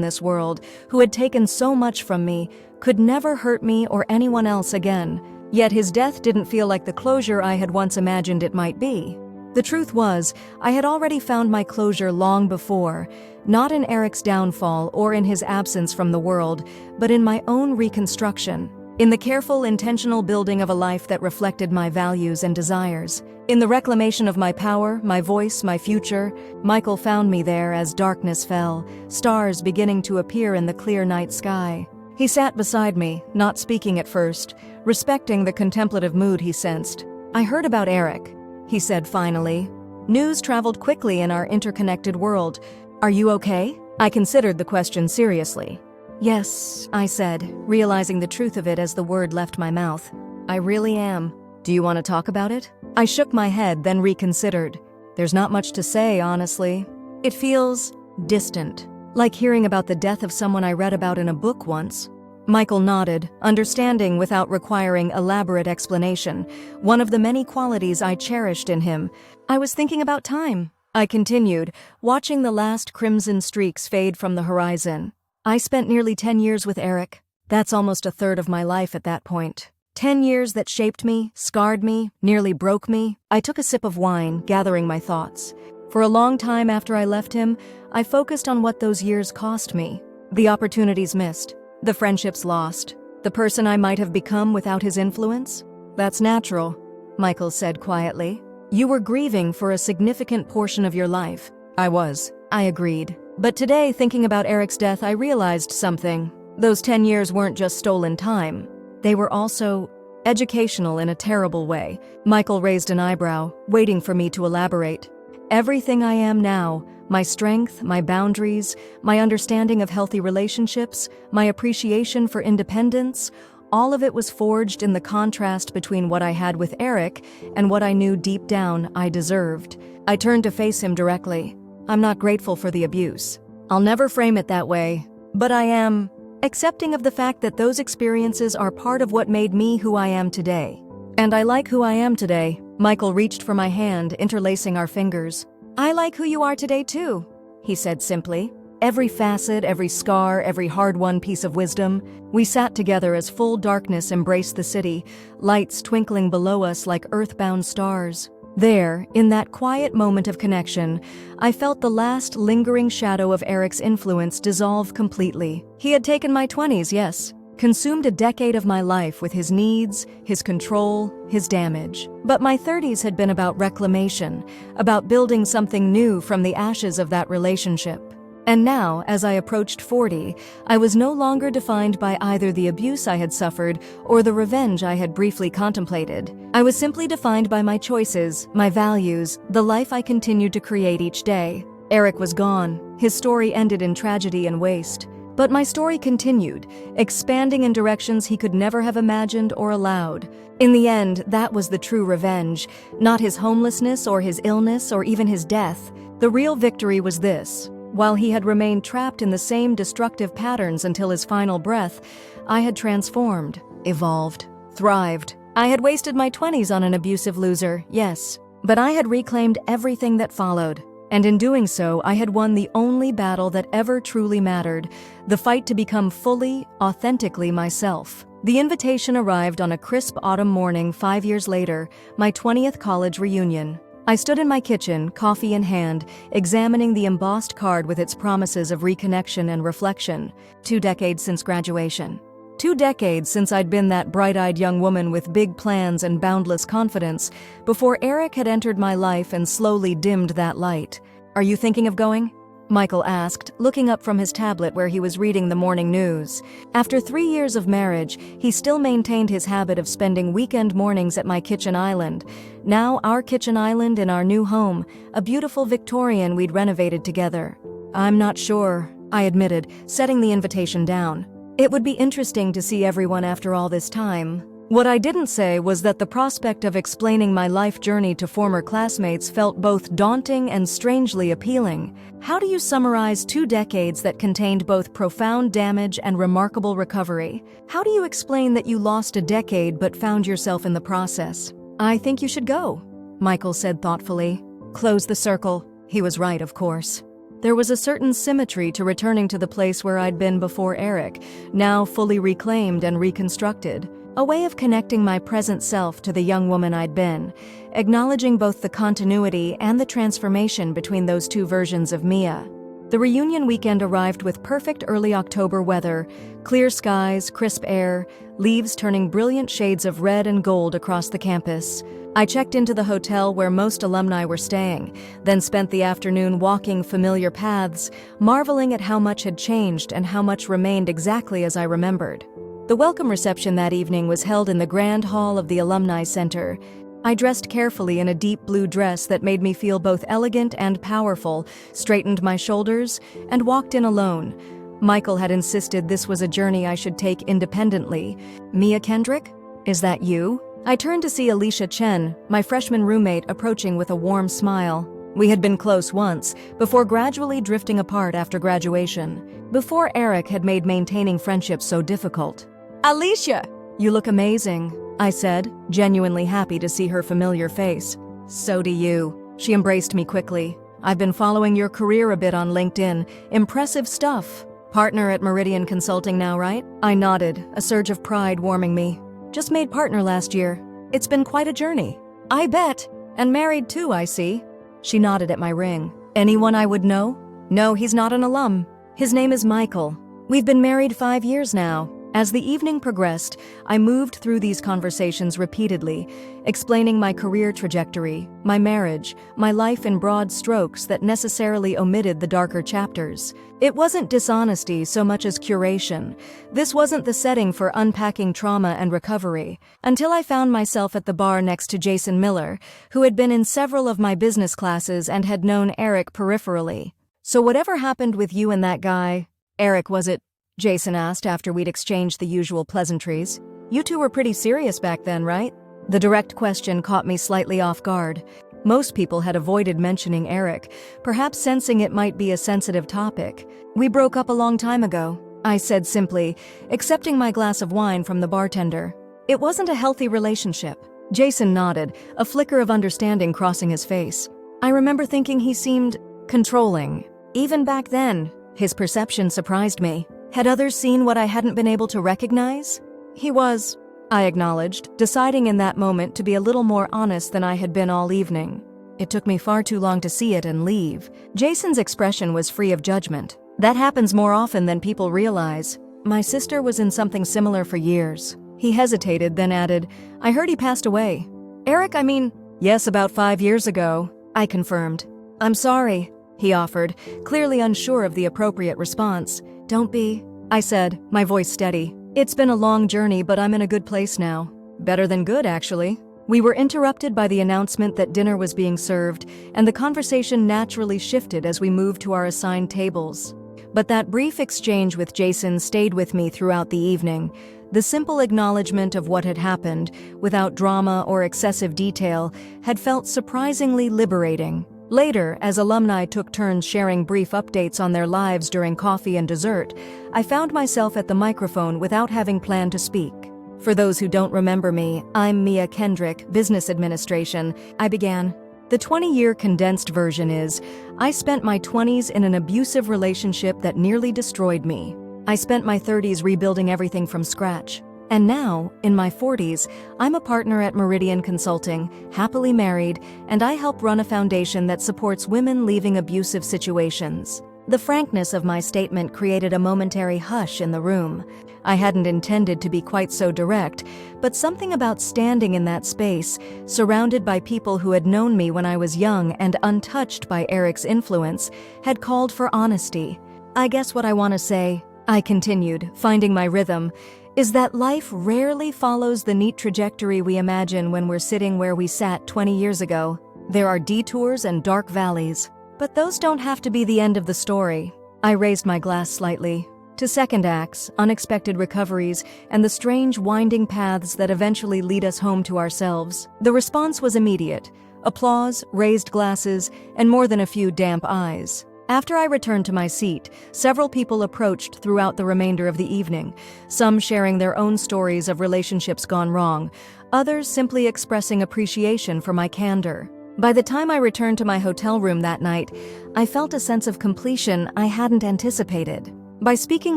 this world, who had taken so much from me, could never hurt me or anyone else again. Yet his death didn't feel like the closure I had once imagined it might be. The truth was, I had already found my closure long before, not in Eric's downfall or in his absence from the world, but in my own reconstruction. In the careful, intentional building of a life that reflected my values and desires. In the reclamation of my power, my voice, my future, Michael found me there as darkness fell, stars beginning to appear in the clear night sky. He sat beside me, not speaking at first, respecting the contemplative mood he sensed. I heard about Eric, he said finally. News traveled quickly in our interconnected world. Are you okay? I considered the question seriously. Yes, I said, realizing the truth of it as the word left my mouth. I really am. Do you want to talk about it? I shook my head, then reconsidered. There's not much to say, honestly. It feels distant, like hearing about the death of someone I read about in a book once. Michael nodded, understanding without requiring elaborate explanation, one of the many qualities I cherished in him. I was thinking about time. I continued, watching the last crimson streaks fade from the horizon. I spent nearly 10 years with Eric. That's almost a third of my life at that point. 10 years that shaped me, scarred me, nearly broke me. I took a sip of wine, gathering my thoughts. For a long time after I left him, I focused on what those years cost me. The opportunities missed, the friendships lost, the person I might have become without his influence. That's natural, Michael said quietly. You were grieving for a significant portion of your life. I was. I agreed. But today, thinking about Eric's death, I realized something. Those 10 years weren't just stolen time. They were also educational in a terrible way. Michael raised an eyebrow, waiting for me to elaborate. Everything I am now, my strength, my boundaries, my understanding of healthy relationships, my appreciation for independence, all of it was forged in the contrast between what I had with Eric and what I knew deep down I deserved. I turned to face him directly. I'm not grateful for the abuse. I'll never frame it that way, but I am accepting of the fact that those experiences are part of what made me who I am today. And I like who I am today. Michael reached for my hand, interlacing our fingers. I like who you are today too, he said simply. Every facet, every scar, every hard-won piece of wisdom. We sat together as full darkness embraced the city, lights twinkling below us like earthbound stars. There, in that quiet moment of connection, I felt the last lingering shadow of Eric's influence dissolve completely. He had taken my 20s, yes, consumed a decade of my life with his needs, his control, his damage. But my 30s had been about reclamation, about building something new from the ashes of that relationship. And now, as I approached 40, I was no longer defined by either the abuse I had suffered or the revenge I had briefly contemplated. I was simply defined by my choices, my values, the life I continued to create each day. Eric was gone. His story ended in tragedy and waste. But my story continued, expanding in directions he could never have imagined or allowed. In the end, that was the true revenge, not his homelessness or his illness or even his death. The real victory was this. While he had remained trapped in the same destructive patterns until his final breath, I had transformed, evolved, thrived. I had wasted my 20s on an abusive loser, yes, but I had reclaimed everything that followed. And in doing so, I had won the only battle that ever truly mattered, the fight to become fully, authentically myself. The invitation arrived on a crisp autumn morning 5 years later, my 20th college reunion. I stood in my kitchen, coffee in hand, examining the embossed card with its promises of reconnection and reflection. 2 decades since graduation. 2 decades since I'd been that bright-eyed young woman with big plans and boundless confidence, before Eric had entered my life and slowly dimmed that light. Are you thinking of going? Michael asked, looking up from his tablet where he was reading the morning news. After 3 years of marriage, he still maintained his habit of spending weekend mornings at my kitchen island. Now our kitchen island in our new home, a beautiful Victorian we'd renovated together. I'm not sure, I admitted, setting the invitation down. It would be interesting to see everyone after all this time. What I didn't say was that the prospect of explaining my life journey to former classmates felt both daunting and strangely appealing. How do you summarize 2 decades that contained both profound damage and remarkable recovery? How do you explain that you lost a decade but found yourself in the process? I think you should go, Michael said thoughtfully. Close the circle. He was right, of course. There was a certain symmetry to returning to the place where I'd been before Eric, now fully reclaimed and reconstructed. A way of connecting my present self to the young woman I'd been, acknowledging both the continuity and the transformation between those 2 versions of Mia. The reunion weekend arrived with perfect early October weather, clear skies, crisp air, leaves turning brilliant shades of red and gold across the campus. I checked into the hotel where most alumni were staying, then spent the afternoon walking familiar paths, marveling at how much had changed and how much remained exactly as I remembered. The welcome reception that evening was held in the grand hall of the Alumni Center. I dressed carefully in a deep blue dress that made me feel both elegant and powerful, straightened my shoulders, and walked in alone. Michael had insisted this was a journey I should take independently. Mia Kendrick? Is that you? I turned to see Alicia Chen, my freshman roommate, approaching with a warm smile. We had been close once, before gradually drifting apart after graduation, before Eric had made maintaining friendships so difficult. "Alicia, you look amazing," I said, genuinely happy to see her familiar face. "So do you." She embraced me quickly. "I've been following your career a bit on LinkedIn. Impressive stuff. Partner at Meridian Consulting now, right?" I nodded, a surge of pride warming me. "Just made partner last year. It's been quite a journey." "I bet. And married too, I see." She nodded at my ring. "Anyone I would know?" "No, he's not an alum. His name is Michael. We've been married 5 years now." As the evening progressed, I moved through these conversations repeatedly, explaining my career trajectory, my marriage, my life in broad strokes that necessarily omitted the darker chapters. It wasn't dishonesty so much as curation. This wasn't the setting for unpacking trauma and recovery, until I found myself at the bar next to Jason Miller, who had been in several of my business classes and had known Eric peripherally. "So whatever happened with you and that guy, Eric, was it?" Jason asked after we'd exchanged the usual pleasantries. "You two were pretty serious back then, right?" The direct question caught me slightly off guard. Most people had avoided mentioning Eric, perhaps sensing it might be a sensitive topic. "We broke up a long time ago," I said simply, accepting my glass of wine from the bartender. "It wasn't a healthy relationship." Jason nodded, a flicker of understanding crossing his face. "I remember thinking he seemed controlling. Even back then, his perception surprised me. Had others seen what I hadn't been able to recognize?" "He was," I acknowledged, deciding in that moment to be a little more honest than I had been all evening. "It took me far too long to see it and leave." Jason's expression was free of judgment. "That happens more often than people realize. My sister was in something similar for years." He hesitated, then added, "I heard he passed away." "Eric, I mean—" "Yes, about 5 years ago," I confirmed. "I'm sorry," he offered, clearly unsure of the appropriate response. "Don't be," I said, my voice steady. "It's been a long journey, but I'm in a good place now." "Better than good, actually." We were interrupted by the announcement that dinner was being served, and the conversation naturally shifted as we moved to our assigned tables. But that brief exchange with Jason stayed with me throughout the evening. The simple acknowledgement of what had happened, without drama or excessive detail, had felt surprisingly liberating. Later, as alumni took turns sharing brief updates on their lives during coffee and dessert, I found myself at the microphone without having planned to speak. "For those who don't remember me, I'm Mia Kendrick, Business Administration," I began. The 20-year condensed version is, I spent my 20s in an abusive relationship that nearly destroyed me. I spent my 30s rebuilding everything from scratch. And now, in my 40s, I'm a partner at Meridian Consulting, happily married, and I help run a foundation that supports women leaving abusive situations. The frankness of my statement created a momentary hush in the room. I hadn't intended to be quite so direct, but something about standing in that space, surrounded by people who had known me when I was young and untouched by Eric's influence, had called for honesty. "I guess what I want to say," I continued, finding my rhythm, "is that life rarely follows the neat trajectory we imagine when we're sitting where we sat 20 years ago. There are detours and dark valleys. But those don't have to be the end of the story." I raised my glass slightly. "To second acts, unexpected recoveries, and the strange winding paths that eventually lead us home to ourselves." The response was immediate. Applause, raised glasses, and more than a few damp eyes. After I returned to my seat, several people approached throughout the remainder of the evening, some sharing their own stories of relationships gone wrong, others simply expressing appreciation for my candor. By the time I returned to my hotel room that night, I felt a sense of completion I hadn't anticipated. By speaking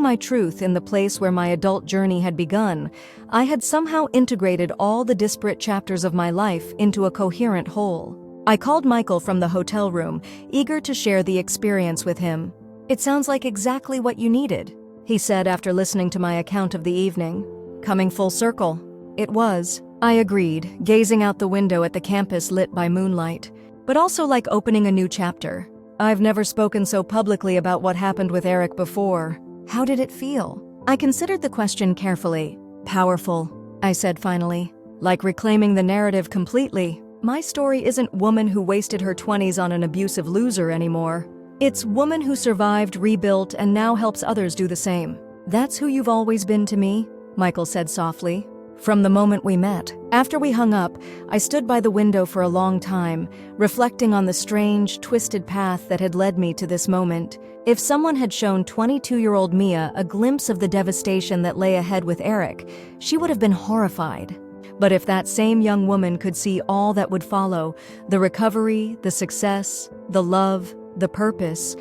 my truth in the place where my adult journey had begun, I had somehow integrated all the disparate chapters of my life into a coherent whole. I called Michael from the hotel room, eager to share the experience with him. "It sounds like exactly what you needed," he said after listening to my account of the evening. "Coming full circle." It was, I agreed, gazing out the window at the campus lit by moonlight. "But also like opening a new chapter. I've never spoken so publicly about what happened with Eric before. How did it feel?" I considered the question carefully. "Powerful," I said finally. "Like reclaiming the narrative completely. My story isn't woman who wasted her 20s on an abusive loser anymore. It's woman who survived, rebuilt, and now helps others do the same. That's who you've always been to me," Michael said softly. from the moment we met. After we hung up, I stood by the window for a long time, reflecting on the strange, twisted path that had led me to this moment. If someone had shown 22-year-old Mia a glimpse of the devastation that lay ahead with Eric, she would have been horrified. But if that same young woman could see all that would follow, the recovery, the success, the love, the purpose,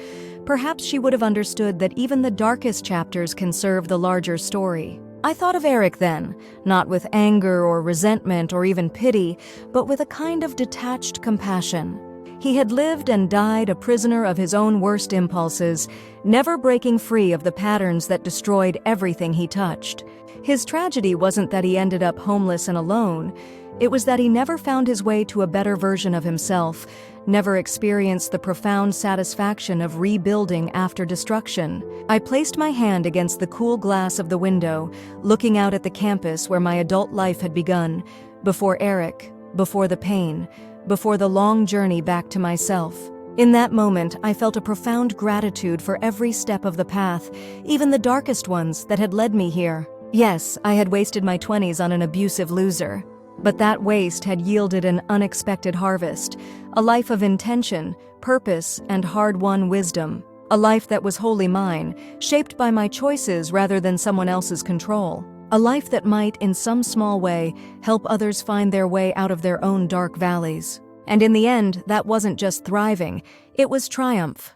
perhaps she would have understood that even the darkest chapters can serve the larger story. I thought of Eric then, not with anger or resentment or even pity, but with a kind of detached compassion. He had lived and died a prisoner of his own worst impulses, never breaking free of the patterns that destroyed everything he touched. His tragedy wasn't that he ended up homeless and alone. It was that he never found his way to a better version of himself, never experienced the profound satisfaction of rebuilding after destruction. I placed my hand against the cool glass of the window, looking out at the campus where my adult life had begun, before Eric, before the pain, before the long journey back to myself. In that moment, I felt a profound gratitude for every step of the path, even the darkest ones that had led me here. Yes, I had wasted my 20s on an abusive loser. But that waste had yielded an unexpected harvest, a life of intention, purpose, and hard-won wisdom. A life that was wholly mine, shaped by my choices rather than someone else's control. A life that might, in some small way, help others find their way out of their own dark valleys. And in the end, that wasn't just thriving, it was triumph.